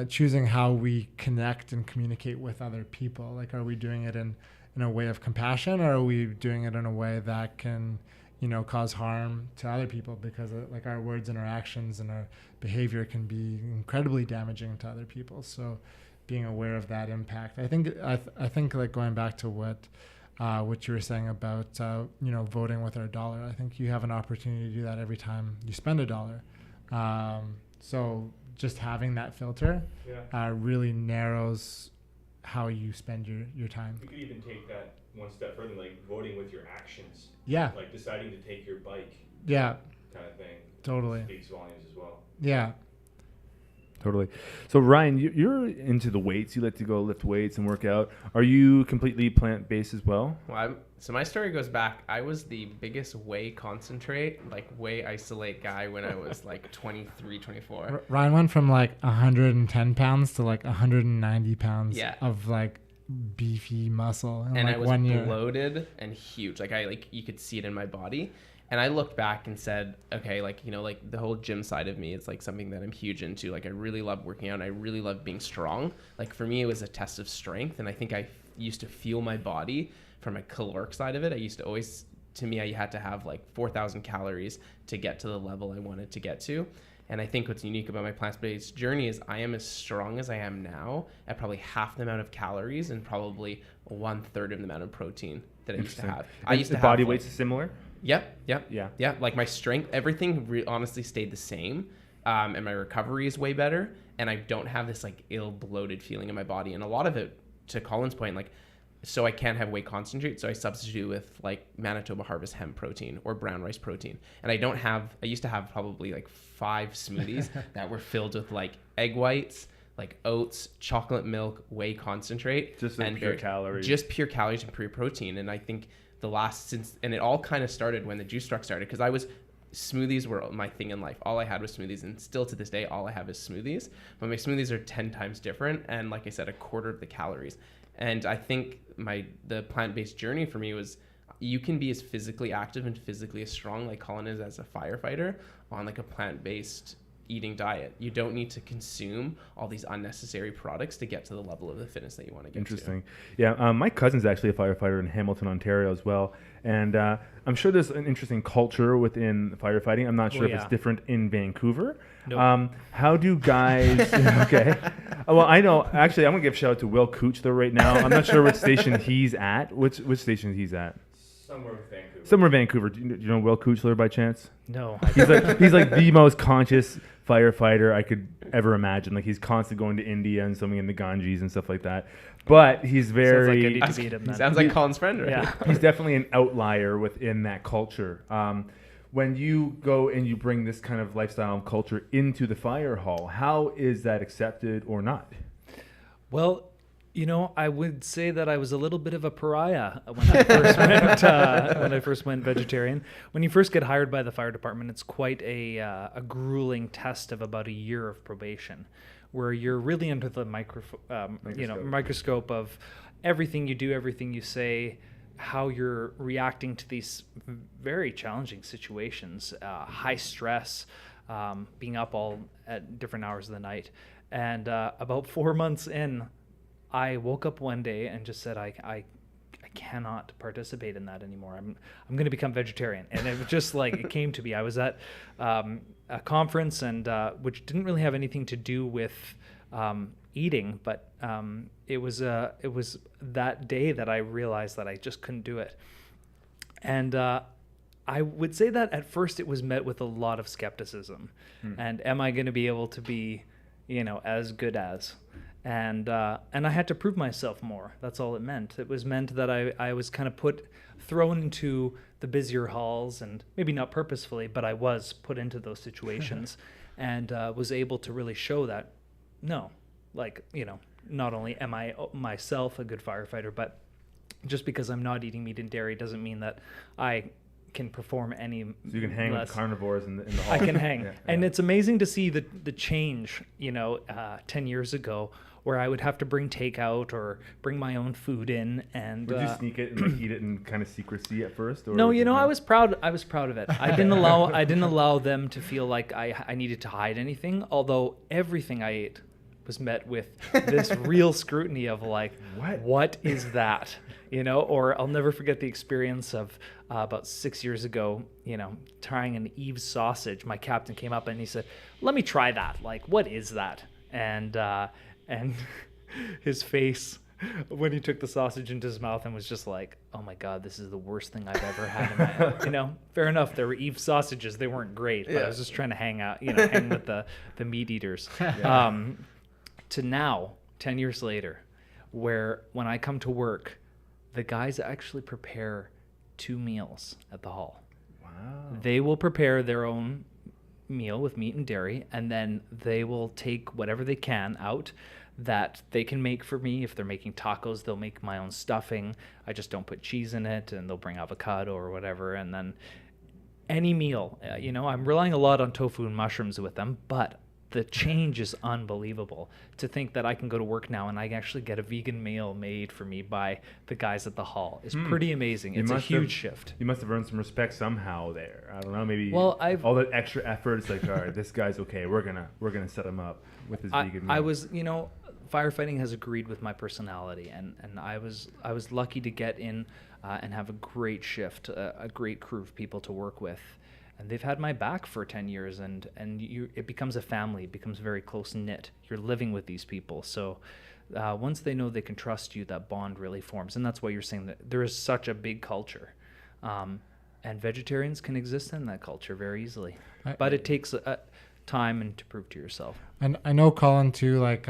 Choosing how we connect and communicate with other people. Like, are we doing it in a way of compassion, or are we doing it in a way that can cause harm to other people, because like our words and our actions and our behavior can be incredibly damaging to other people. So being aware of that impact, I think like going back to what you were saying about voting with our dollar, I think you have an opportunity to do that every time you spend $1. So just having that filter really narrows how you spend your time. You could even take that one step further, like voting with your actions. Yeah. Like deciding to take your bike. Yeah. Kind of thing. Totally. Speaks volumes as well. Yeah. Totally. So Ryan, you're into the weights. You like to go lift weights and work out. Are you completely plant-based as well? Well, so my story goes back. I was the biggest whey concentrate, like whey isolate guy when I was like 23, 24. Ryan went from like 110 pounds to like 190 pounds of like beefy muscle in and like I was 1 year. Bloated and huge. Like you could see it in my body. And I looked back and said, okay, like, you know, like the whole gym side of me, it's like something that I'm huge into. Like I really love working out and I really love being strong. Like for me, it was a test of strength. And I think I used to feel my body from a caloric side of it. I used to always, to me, I had to have like 4,000 calories to get to the level I wanted to get to. And I think what's unique about my plant-based journey is I am as strong as I am now at probably half the amount of calories and probably 1/3 of the amount of protein that I used to have. I used to have body weight's similar? Yep. Like my strength, everything honestly stayed the same. And my recovery is way better. And I don't have this like ill bloated feeling in my body. And a lot of it, to Colin's point, like, so I can't have whey concentrate. So I substitute with like Manitoba Harvest hemp protein or brown rice protein. And I used to have probably like 5 smoothies that were filled with like egg whites, like oats, chocolate milk, whey concentrate. Just like pure calories. Just pure calories and pure protein. And I think and it all kind of started when the juice truck started, because smoothies were my thing in life. All I had was smoothies, and still to this day, all I have is smoothies. But my smoothies are 10 times different, and like I said, 1/4 of the calories. And I think the plant-based journey for me was, you can be as physically active and physically as strong like Colin is as a firefighter on like a plant-based eating diet. You don't need to consume all these unnecessary products to get to the level of the fitness that you want to get Interesting. Yeah, my cousin's actually a firefighter in Hamilton, Ontario as well. And I'm sure there's an interesting culture within firefighting. I'm not sure if it's different in Vancouver. Nope. How do guys... Okay. Well, I know. Actually, I'm going to give a shout out to Will Cooch, though, right now. I'm not sure which station he's at. Which station he's at? Somewhere in Vancouver. Do you know Will Kuchler by chance? No. He's like the most conscious firefighter I could ever imagine. Like he's constantly going to India and swimming in the Ganges and stuff like that. But he's very... Sounds like I need to meet him then. Sounds like Colin's friend, right? Yeah. He's definitely an outlier within that culture. When you go and you bring this kind of lifestyle and culture into the fire hall, how is that accepted or not? Well, you know, I would say that I was a little bit of a pariah when I first went vegetarian. When you first get hired by the fire department, it's quite a grueling test of about a year of probation, where you're really under the microscope of everything you do, everything you say, how you're reacting to these very challenging situations, high stress, being up all at different hours of the night. And about 4 months in, I woke up one day and just said, I cannot participate in that anymore. I'm going to become vegetarian. And it was just like, it came to me. I was at a conference, and which didn't really have anything to do with eating, but it was that day that I realized that I just couldn't do it. And I would say that at first it was met with a lot of skepticism. And am I going to be able to be, as good as? And I had to prove myself more. That's all it meant. It was meant that I was kind of thrown into the busier halls, and maybe not purposefully, but I was put into those situations and was able to really show that, not only am I myself a good firefighter, but just because I'm not eating meat and dairy doesn't mean that I can perform any. So you can hang with carnivores in the hall. I can hang. And it's amazing to see the change, 10 years ago, where I would have to bring takeout or bring my own food in. And would you sneak it and eat it in kind of secrecy at first? Or no, I was proud of it. I didn't allow them to feel like I needed to hide anything, although everything I ate was met with this real scrutiny of like, what is that? Or I'll never forget the experience of about 6 years ago, trying an Eve's sausage. My captain came up and he said, "Let me try that. Like, what is that?" And his face when he took the sausage into his mouth and was just like, "Oh my God, this is the worst thing I've ever had in my." Fair enough. There were Eve sausages. They weren't great, but I was just trying to hang out, hang with the meat eaters. To now, 10 years later, where when I come to work, the guys actually prepare 2 meals at the hall. Wow. They will prepare their own meal with meat and dairy, and then they will take whatever they can out that they can make for me. If they're making tacos, they'll make my own stuffing. I just don't put cheese in it, and they'll bring avocado or whatever. And then any meal, I'm relying a lot on tofu and mushrooms with them, but the change is unbelievable. To think that I can go to work now and I actually get a vegan meal made for me by the guys at the hall is pretty amazing. It's a huge shift. You must have earned some respect somehow there. I don't know, maybe all that extra effort. It's like, all right, this guy's okay. We're gonna set him up with his vegan meal. I was, firefighting has agreed with my personality, and I was lucky to get in and have a great shift, a great crew of people to work with. And they've had my back for 10 years, and it becomes a family, it becomes very close-knit. You're living with these people. So once they know they can trust you, that bond really forms. And that's why you're saying that there is such a big culture. And vegetarians can exist in that culture very easily. But it takes time and to prove to yourself. And I know, Colin, too, like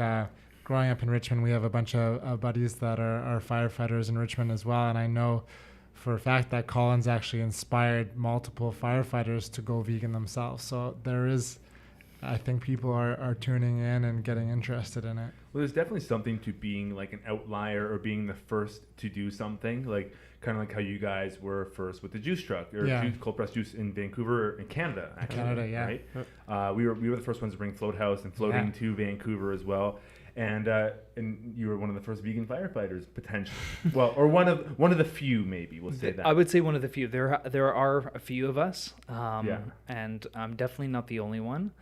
growing up in Richmond, we have a bunch of buddies that are firefighters in Richmond as well. And I know for a fact that Colin's actually inspired multiple firefighters to go vegan themselves. So there is, I think people are tuning in and getting interested in it. Well, there's definitely something to being like an outlier or being the first to do something, like kind of like how you guys were first with the juice truck or cold pressed juice in Vancouver, in Canada. Actually, Canada, yeah. Right? We were the first ones to bring Float House and floating to Vancouver as well. And you were one of the first vegan firefighters, potentially. Well, or one of the few, maybe we'll say that. I would say one of the few. There are a few of us, and I'm definitely not the only one.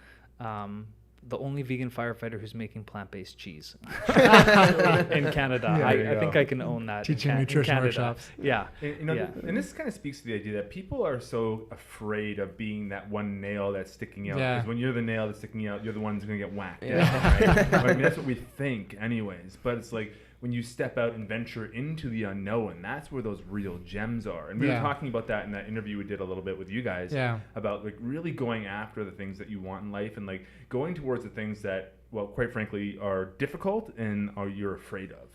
The only vegan firefighter who's making plant-based cheese in Canada. I think I can own that. Teaching nutrition workshops. Yeah. And this kind of speaks to the idea that people are so afraid of being that one nail that's sticking out. Because when you're the nail that's sticking out, you're the one who's going to get whacked. Right? I mean, that's what we think anyways. But it's like when you step out and venture into the unknown, that's where those real gems are. And we were talking about that in that interview we did a little bit with you guys about like really going after the things that you want in life and like going towards the things that, well, quite frankly, are difficult and you're afraid of,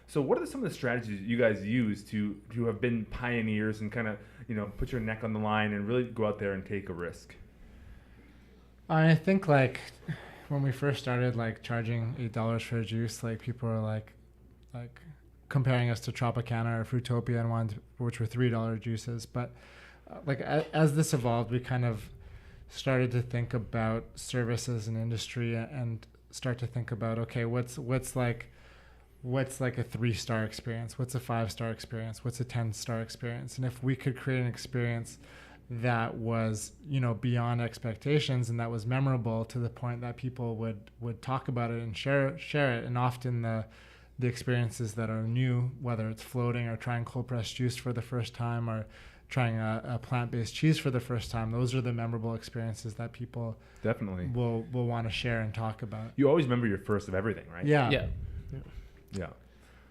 So what are some of the strategies you guys use to have been pioneers and kind of, put your neck on the line and really go out there and take a risk? I think like when we first started like charging $8 for a juice, like people were like comparing us to Tropicana or Fruitopia and ones which were $3 juices. But as this evolved, we kind of started to think about service as an industry and start to think about, okay, what's like a 3-star experience? What's a 5-star experience? What's a 10-star experience? And if we could create an experience that was, beyond expectations and that was memorable to the point that people would talk about it and share it. And often the experiences that are new, whether it's floating or trying cold pressed juice for the first time or trying a plant-based cheese for the first time, those are the memorable experiences that people definitely will want to share and talk about. You always remember your first of everything, right? Yeah.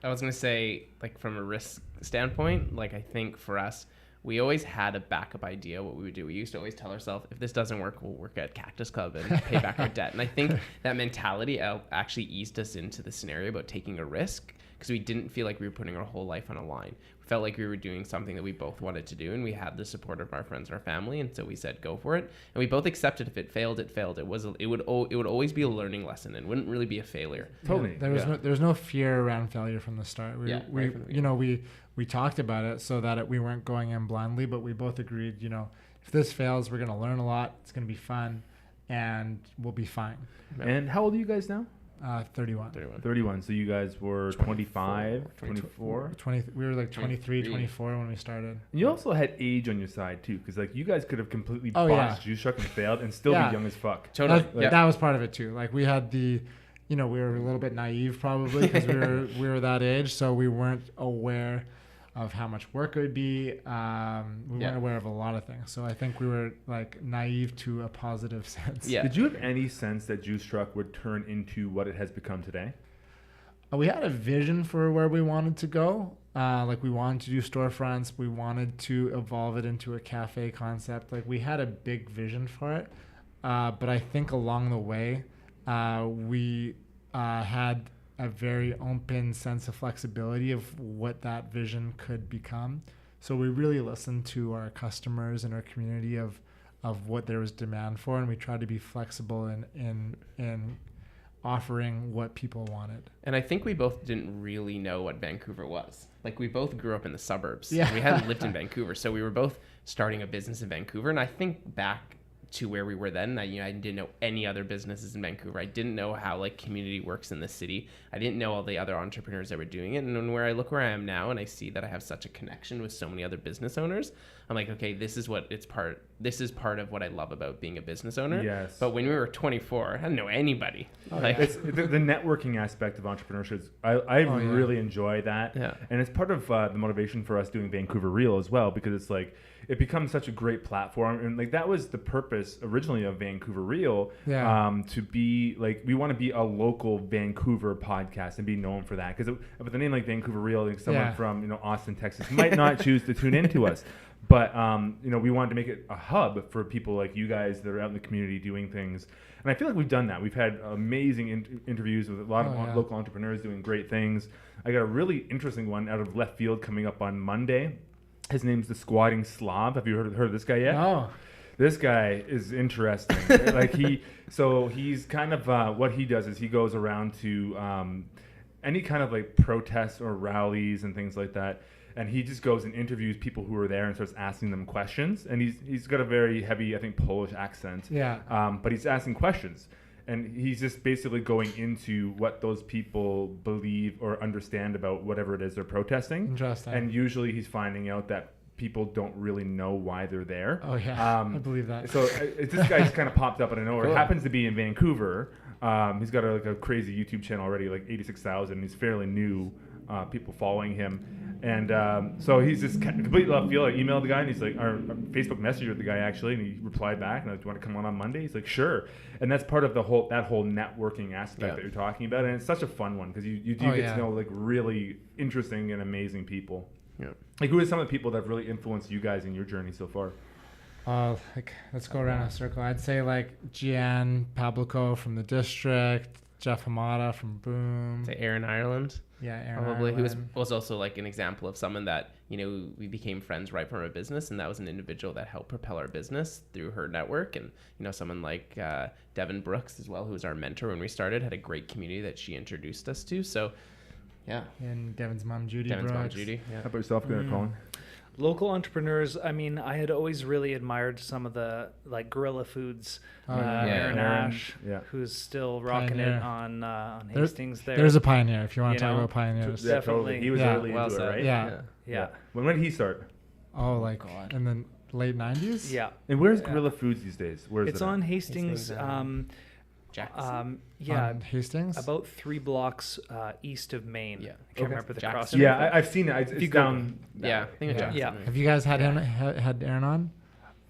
I was going to say, like, from a risk standpoint, like, I think for us, we always had a backup idea what we would do. We used to always tell ourselves, if this doesn't work, we'll work at Cactus Club and pay back our debt. And I think that mentality actually eased us into the scenario about taking a risk because we didn't feel like we were putting our whole life on a line. We felt like we were doing something that we both wanted to do, and we had the support of our friends and our family, and so we said, go for it. And we both accepted if it failed, it failed. It would always be a learning lesson and wouldn't really be a failure. Totally. There was no fear around failure from the start. We talked about it so that we weren't going in blindly, but we both agreed, if this fails, we're going to learn a lot. It's going to be fun, and we'll be fine. And how old are you guys now? 31. 31. So you guys were 25, 24? 20. We were like 23, 24 when we started. And you also had age on your side too, because like you guys could have completely botched juice truck and failed and still be young as fuck. Totally. That was part of it too. Like we had we were a little bit naive probably because we were that age, so we weren't aware of how much work it would be. We weren't aware of a lot of things. So I think we were like naive to a positive sense. Yeah. Did you have any sense that Juice Truck would turn into what it has become today? We had a vision for where we wanted to go. Like we wanted to do storefronts. We wanted to evolve it into a cafe concept. Like we had a big vision for it. But I think along the way, we had a very open sense of flexibility of what that vision could become. So we really listened to our customers and our community of what there was demand for, and we tried to be flexible in offering what people wanted. And I think we both didn't really know what Vancouver was. Like, we both grew up in the suburbs. Yeah. We hadn't lived in Vancouver, so we were both starting a business in Vancouver. And I think back to where we were then, I didn't know any other businesses in Vancouver. I didn't know how like community works in the city. I didn't know all the other entrepreneurs that were doing it. And when where I am now, and I see that I have such a connection with so many other business owners, I'm like, okay, this is part of what I love about being a business owner. Yes. But when we were 24, I didn't know anybody. It's the networking aspect of entrepreneurship. I really enjoy that. Yeah. And it's part of the motivation for us doing Vancouver Real as well, because it's like, it becomes such a great platform. And like, that was the purpose originally of Vancouver Real, to be like, we want to be a local Vancouver podcast and be known for that. Because with a name like Vancouver Real, like someone from, Austin, Texas might not choose to tune into us. But, we wanted to make it a hub for people like you guys that are out in the community doing things. And I feel like we've done that. We've had amazing interviews with a lot of local entrepreneurs doing great things. I got a really interesting one out of left field coming up on Monday. His name's the Squatting Slav. Have you heard of this guy yet? No. This guy is interesting. He's kind of, what he does is he goes around to any kind of like protests or rallies and things like that. And he just goes and interviews people who are there and starts asking them questions. And he's got a very heavy, I think, Polish accent. Yeah. But he's asking questions. And he's just basically going into what those people believe or understand about whatever it is they're protesting. Interesting. And usually he's finding out that people don't really know why they're there. Oh, yeah. I believe that. So this guy's kind of popped up out of nowhere. Cool. It happens to be in Vancouver. He's got a crazy YouTube channel already, like 86,000. He's fairly new, people following him. And so he's just completely left field. I emailed the guy, and he's like, or Facebook messenger the guy actually, and he replied back, and I was, do you want to come on Monday? He's like, sure. And that's part of that whole networking aspect that you're talking about, and it's such a fun one because you do get to know like really interesting and amazing people. Yeah. Like, who are some of the people that have really influenced you guys in your journey so far? Let's go around a circle. I'd say like Gian Pabloco from the district, Jeff Hamada from Boom. Say Aaron Ireland. Yeah, Aaron probably. Ireland. Who was also like an example of someone that, we became friends right from our business, and that was an individual that helped propel our business through her network. And, someone like Devin Brooks as well, who was our mentor when we started, had a great community that she introduced us to. So, yeah. And Devin's mom, Judy Devin's Brooks. mom, Judy. Yeah. How about yourself, Colin? Local entrepreneurs, I mean, I had always really admired some of the like Guerrilla Foods, Aaron Ash, who's still rocking it on Hastings there. There's a pioneer if you want to talk about pioneers. Yeah, totally. He was early into it, right? Yeah. When did he start? Oh, like in the late 90s? Yeah. And where's Guerrilla Foods these days? Where is it's it on Hastings. Jackson? On Hastings? About 3 blocks east of Maine. Yeah. I can't remember the Jackson. crossroad. Yeah, I've seen it. It's down. Yeah, I think it's Jackson. Yeah. Have you guys had Aaron on?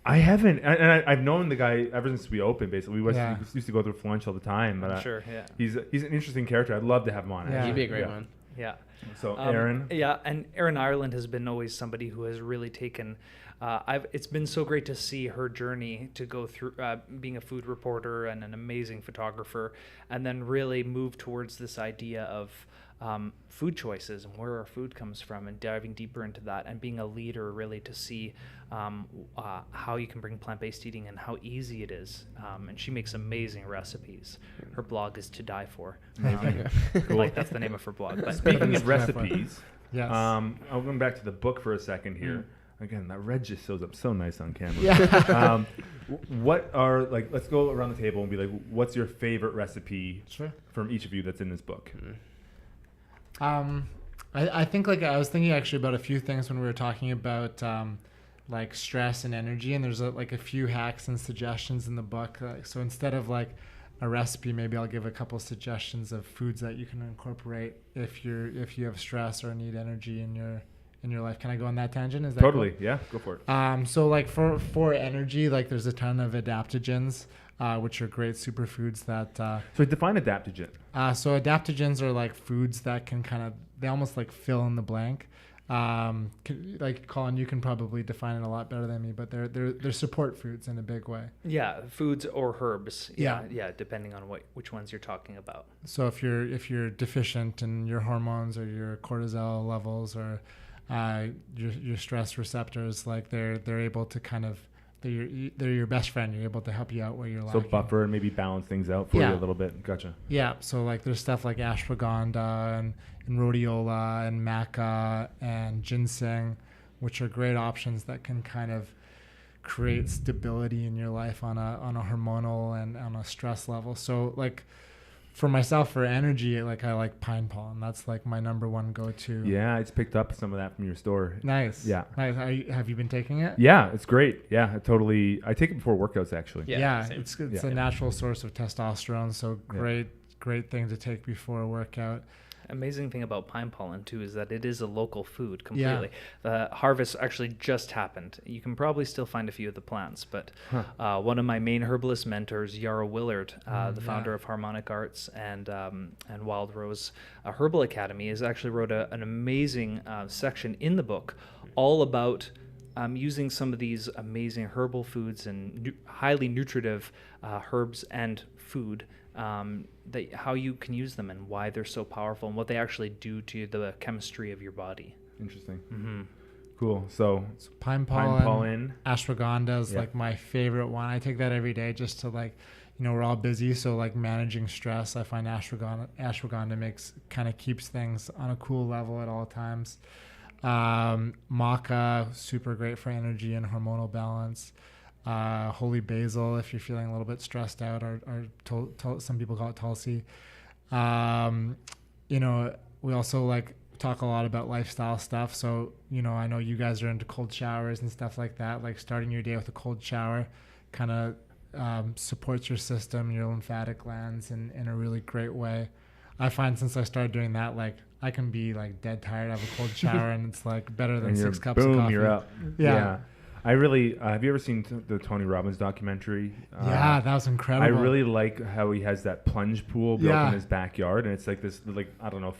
I haven't, and I've known the guy ever since we opened. Basically, we used to go through lunch all the time. But sure, yeah. He's an interesting character. I'd love to have him on. Yeah. He'd be a great one. Yeah. So Aaron. And Aaron Ireland has been always somebody who has really taken. It's been so great to see her journey to go through being a food reporter and an amazing photographer, and then really move towards this idea of food choices and where our food comes from, and diving deeper into that, and being a leader really to see how you can bring plant-based eating and how easy it is. And she makes amazing recipes. Her blog is To Die For. Cool. Like that's the name of her blog. But Speaking of recipes, yes. I'm going back to the book for a second here. Again, that red just shows up so nice on camera. Yeah. What are, like, let's go around the table and be like, what's your favorite recipe from each of you that's in this book? I think like I was thinking actually about a few things when we were talking about like stress and energy, and there's a few hacks and suggestions in the book. So instead of like a recipe, maybe I'll give a couple suggestions of foods that you can incorporate if you have stress or need energy in your life. Can I go on that tangent? Is that Totally. cool? Yeah, go for it. So like for energy, like there's a ton of adaptogens, which are great superfoods that. So define adaptogen. So adaptogens are like foods that can they almost like fill in the blank. Like Colin, you can probably define it a lot better than me, but they're support foods in a big way. Yeah, foods or herbs. Yeah, depending on which ones you're talking about. So if you're deficient in your hormones or your cortisol levels or your stress receptors, like they're able to kind of they're your best friend. You're able to help you out where you're So lacking. buffer and maybe balance things out for you a little bit. Gotcha. Yeah. So like there's stuff like ashwagandha and rhodiola and maca and ginseng, which are great options that can kind of create stability in your life on a hormonal and on a stress level. So like for myself, for energy, like I like pine pollen. That's like my number one go-to. Yeah, I just picked up some of that from your store. Nice. Yeah. Nice. Have you been taking it? Yeah, it's great. Yeah, I take it before workouts actually. Yeah, same. it's a natural source of testosterone. So great thing to take before a workout. Amazing thing about pine pollen too is that it is a local food completely. The harvest actually just happened. You can probably still find a few of the plants, but one of my main herbalist mentors, Yara Willard, the founder of Harmonic Arts and Wild Rose Herbal Academy, has actually wrote an amazing section in the book all about using some of these amazing herbal foods and highly nutritive herbs and food, how you can use them and why they're so powerful and what they actually do to the chemistry of your body. Interesting. Mm-hmm. Cool. So pine pollen, ashwagandha is like my favorite one. I take that every day just to like, we're all busy. So like managing stress, I find ashwagandha keeps things on a cool level at all times. Maca, super great for energy and hormonal balance. Holy basil, if you're feeling a little bit stressed out, or some people call it tulsi. We also like talk a lot about lifestyle stuff. So, I know you guys are into cold showers and stuff like that. Like starting your day with a cold shower kind of supports your system, your lymphatic glands in a really great way. I find since I started doing that, like I can be like dead tired of a cold shower and it's like better than 6 cups of coffee. You're up. Yeah. I really have you ever seen the Tony Robbins documentary? Yeah, that was incredible. I really like how he has that plunge pool built in his backyard, and it's like this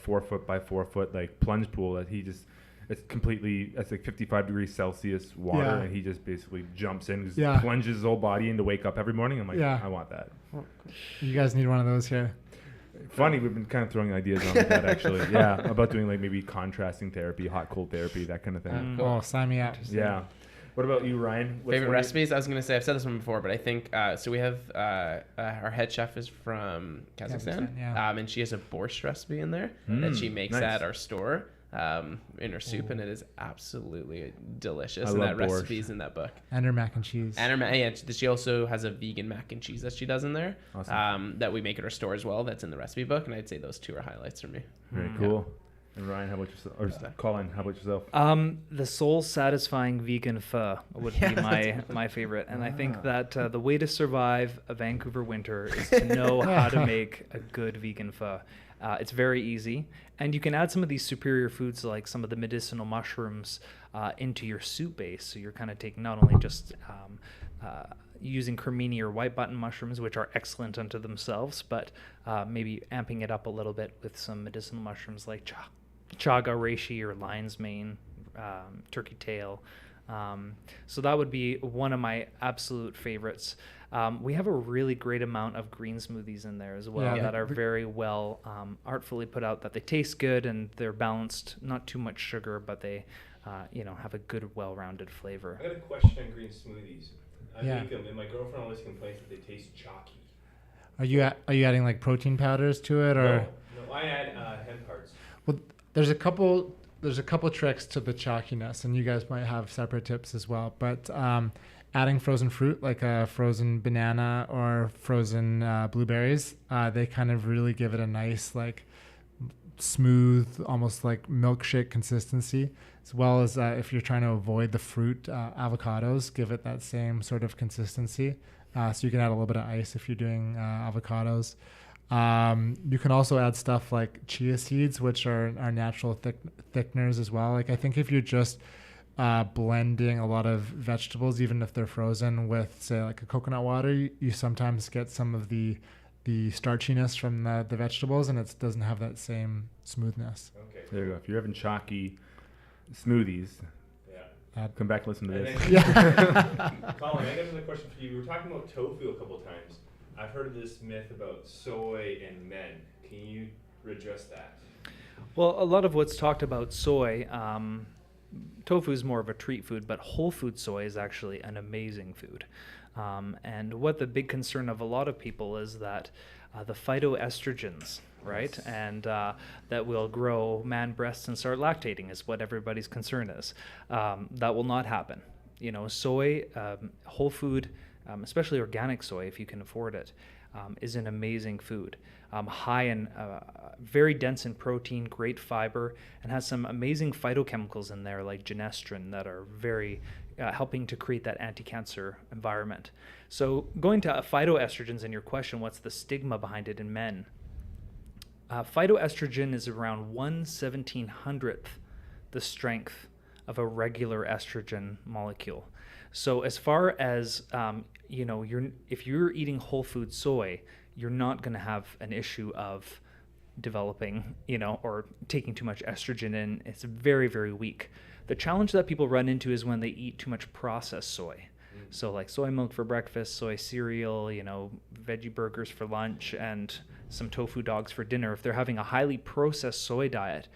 4 foot by 4 foot like plunge pool that it's like 55 degrees Celsius water, and he just basically jumps in, plunges his whole body in to wake up every morning. I'm like, I want that. You guys need one of those here. Funny, we've been kind of throwing ideas on that actually. Yeah, about doing like maybe contrasting therapy, hot cold therapy, that kind of thing. Cool. Oh, sign me up. Yeah. What about you, Ryan? Favorite recipes? I was going to say, I've said this one before, but I think, so we have, our head chef is from Kazakhstan, and she has a borscht recipe in there that she makes at our store in her soup, and it is absolutely delicious. And that recipe's in that book. And her mac and cheese. She also has a vegan mac and cheese that she does in there, that we make at our store as well. That's in the recipe book, and I'd say those two are highlights for me. Very cool. And Ryan, how about yourself? Or Colin, how about yourself? The soul-satisfying vegan pho would be my favorite. And I think that the way to survive a Vancouver winter is to know how to make a good vegan pho. It's very easy. And you can add some of these superior foods like some of the medicinal mushrooms into your soup base. So you're kind of taking not only just using cremini or white button mushrooms, which are excellent unto themselves, but maybe amping it up a little bit with some medicinal mushrooms like chaga reishi or lion's mane, turkey tail. So that would be one of my absolute favorites. We have a really great amount of green smoothies in there as well that are very well artfully put out, that they taste good and they're balanced, not too much sugar, but they have a good, well-rounded flavor. I got a question on green smoothies. I make them, and my girlfriend always complains that they taste chalky. Are you adding like protein powders to it, or? No, I add hemp hearts. Well, there's a couple tricks to the chalkiness, and you guys might have separate tips as well. But adding frozen fruit, like a frozen banana or frozen blueberries, they kind of really give it a nice, like, smooth, almost like milkshake consistency, as well as if you're trying to avoid the fruit, avocados give it that same sort of consistency. So you can add a little bit of ice if you're doing avocados. You can also add stuff like chia seeds, which are natural thickeners as well. Like I think if you're just blending a lot of vegetables, even if they're frozen, with say like a coconut water, you sometimes get some of the starchiness from the vegetables, and it doesn't have that same smoothness. Okay. There you go. If you're having chalky smoothies, come back and listen to this. Colin, I got another question for you. We were talking about tofu a couple of times. I've heard of this myth about soy and men. Can you address that? Well, a lot of what's talked about soy tofu is more of a treat food, but whole food soy is actually an amazing food. And what the big concern of a lot of people is that the phytoestrogens, right, Yes. and that will grow man breasts and start lactating is what everybody's concern is. That will not happen. Soy, whole food, especially organic soy, if you can afford it, is an amazing food. High in, very dense in protein, great fiber, and has some amazing phytochemicals in there like genestrin that are very helping to create that anti-cancer environment. So going to phytoestrogens in your question, what's the stigma behind it in men? Phytoestrogen is around 1/1700th the strength of a regular estrogen molecule. So as far as if you're eating whole food soy, you're not going to have an issue of developing, or taking too much estrogen in. It's very, very weak. The challenge that people run into is when they eat too much processed soy. So like soy milk for breakfast, soy cereal, veggie burgers for lunch, and some tofu dogs for dinner. If they're having a highly processed soy diet,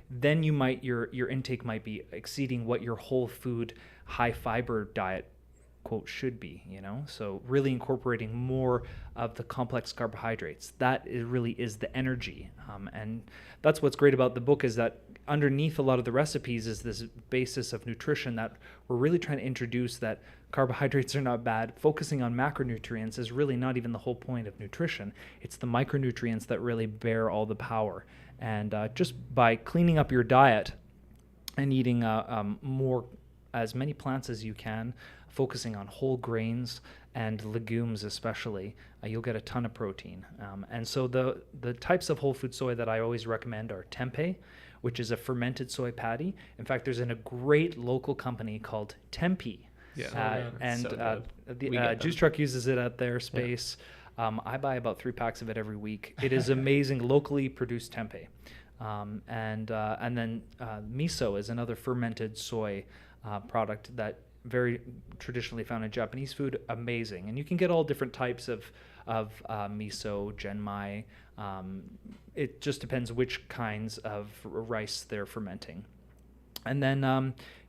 then your intake might be exceeding what your whole food high fiber diet quote should be, so really incorporating more of the complex carbohydrates. That really is the energy, and that's what's great about the book, is that underneath a lot of the recipes is this basis of nutrition that we're really trying to introduce, that carbohydrates are not bad. Focusing on macronutrients is really not even the whole point of nutrition. It's the micronutrients that really bear all the power. And just by cleaning up your diet and eating as many plants as you can, focusing on whole grains and legumes especially, you'll get a ton of protein. And so the types of whole food soy that I always recommend are tempeh, which is a fermented soy patty. In fact, there's a great local company called Tempe. Yeah. The Juice Truck uses it at their space. Yeah. I buy about 3 packs of it every week. It is amazing, locally produced tempeh. And then miso is another fermented soy product that very traditionally found in Japanese food. Amazing. And you can get all different types of miso, genmai. It just depends which kinds of rice they're fermenting. And then,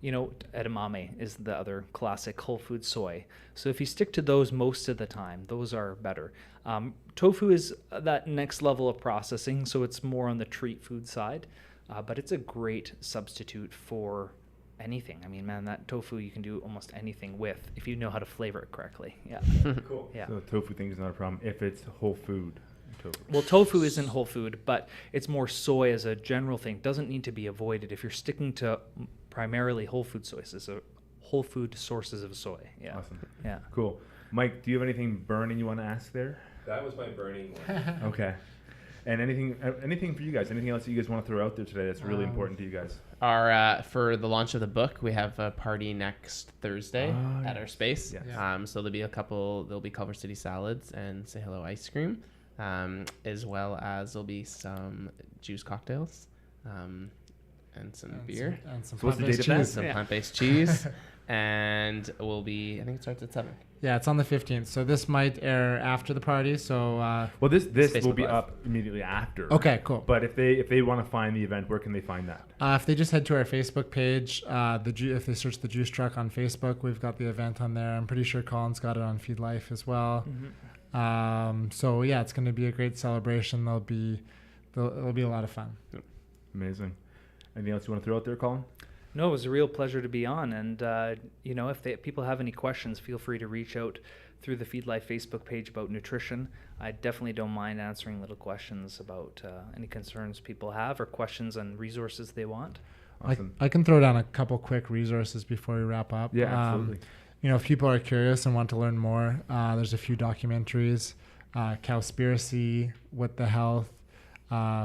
edamame is the other classic whole food soy. So if you stick to those most of the time, those are better. Tofu is that next level of processing, so it's more on the treat food side, but it's a great substitute for anything. I mean, man, that tofu you can do almost anything with if you know how to flavor it correctly. Yeah. Cool. Yeah. So the tofu thing is not a problem if it's whole food. Tofu. Well, tofu isn't whole food, but it's more soy as a general thing. Doesn't need to be avoided if you're sticking to primarily whole food sources, whole food sources of soy. Yeah. Awesome. Yeah. Cool. Mike, do you have anything burning you want to ask there? That was my burning one. Okay. And anything for you guys? Anything else that you guys want to throw out there today that's really important to you guys? For the launch of the book, we have a party next Thursday at our space. Yes. So there'll be Culver City salads and Say Hello ice cream, as well as there'll be some juice cocktails, and some beer, and some So what's the plant-based date of that? cheese. some plant-based cheese, and I think it starts at 7. Yeah, it's on the 15th. So this might air after the party. So Well, this Facebook will be Live. up immediately after. okay, cool. But if they want to find the event, where can they find that? If they just head to our Facebook page, if they search the Juice Truck on Facebook, we've got the event on there. I'm pretty sure Colin's got it on Feed Life as well. Mm-hmm. So yeah, it's going to be a great celebration. It'll be a lot of fun. Amazing. Anything else you want to throw out there, Colin? No, it was a real pleasure to be on. And, if people have any questions, feel free to reach out through the Feed Life Facebook page about nutrition. I definitely don't mind answering little questions about any concerns people have or questions on resources they want. Awesome. I can throw down a couple quick resources before we wrap up. Yeah, absolutely. If people are curious and want to learn more, there's a few documentaries, Cowspiracy, What the Health,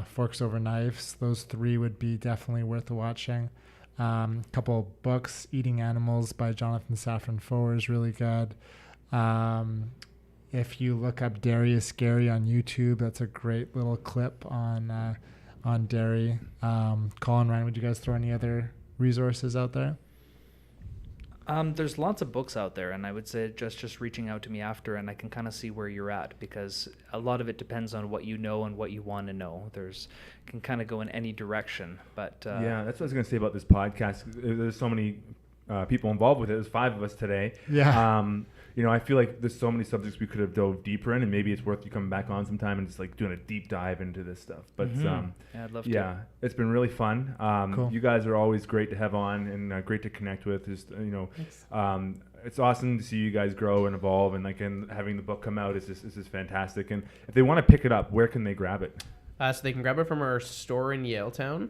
Forks Over Knives. Those 3 would be definitely worth watching. Couple books, Eating Animals by Jonathan Safran Foer is really good. If you look up Dairy is Scary on YouTube, that's a great little clip on dairy. Colin, Ryan, would you guys throw any other resources out there? There's lots of books out there, and I would say just reaching out to me after, and I can kind of see where you're at, because a lot of it depends on what you know and what you want to know. Can kind of go in any direction, but yeah, that's what I was going to say about this podcast. There's so many people involved with it. There's 5 of us today. Yeah. I feel like there's so many subjects we could have dove deeper in, and maybe it's worth you coming back on sometime and just like doing a deep dive into this stuff. But yeah, I'd love to. Yeah, it's been really fun. Cool. You guys are always great to have on and great to connect with. Just it's awesome to see you guys grow and evolve, and having the book come out is just fantastic. And if they want to pick it up, where can they grab it? So they can grab it from our store in Yaletown,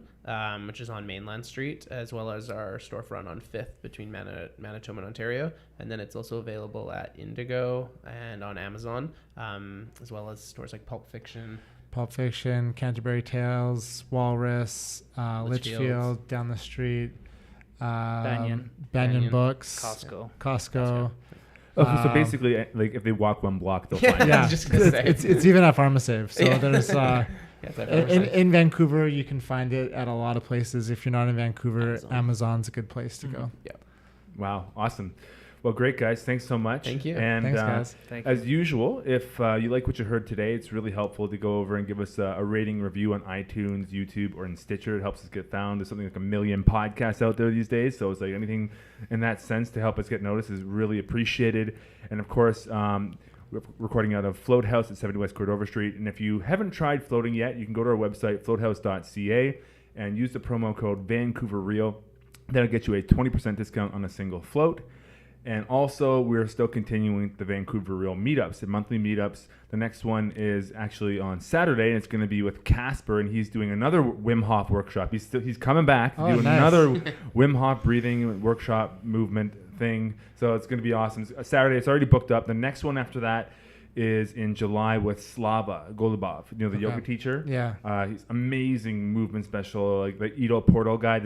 which is on Mainland Street, as well as our storefront on 5th between Manitoba and Ontario. And then it's also available at Indigo and on Amazon, as well as stores like Pulp Fiction, Canterbury Tales, Walrus, Litchfield, down the street, Banyan Books, Costco. Okay, so basically, like if they walk 1 block, they'll find it. Yeah, just gonna say. It's even at PharmaSave. So there's in Vancouver, you can find it at a lot of places. If you're not in Vancouver, Amazon's a good place to go. Yeah. Wow, awesome. Well, great, guys. Thanks so much. Thank you. And Thanks, guys. as usual, if you like what you heard today, it's really helpful to go over and give us a rating review on iTunes, YouTube, or in Stitcher. It helps us get found. There's something like 1 million podcasts out there these days, so it's like anything in that sense to help us get noticed is really appreciated. And of course, we're recording out of Float House at 70 West Cordova Street. And if you haven't tried floating yet, you can go to our website, floathouse.ca, and use the promo code VancouverReal. That'll get you a 20% discount on a single float. And also, we're still continuing the Vancouver Real meetups, the monthly meetups. The next one is actually on Saturday, and it's going to be with Casper, and he's doing another Wim Hof workshop. He's coming back to do another Wim Hof breathing workshop movement thing. So it's going to be awesome. Saturday, it's already booked up. The next one after that is in July with Slava Golubov, the yoga teacher. Yeah. He's amazing movement special, like the Ido Portal guy.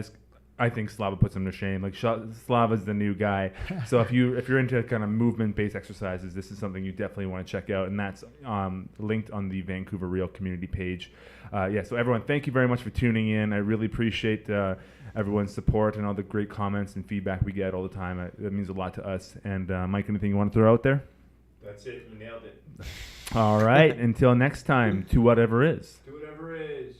I think Slava puts him to shame. Like Slava's the new guy. So if you're into kind of movement-based exercises, this is something you definitely want to check out, and that's linked on the Vancouver Real community page. So everyone, thank you very much for tuning in. I really appreciate everyone's support and all the great comments and feedback we get all the time. It means a lot to us. And Mike, anything you want to throw out there? That's it. You nailed it. All right. Until next time, to whatever is. To whatever is.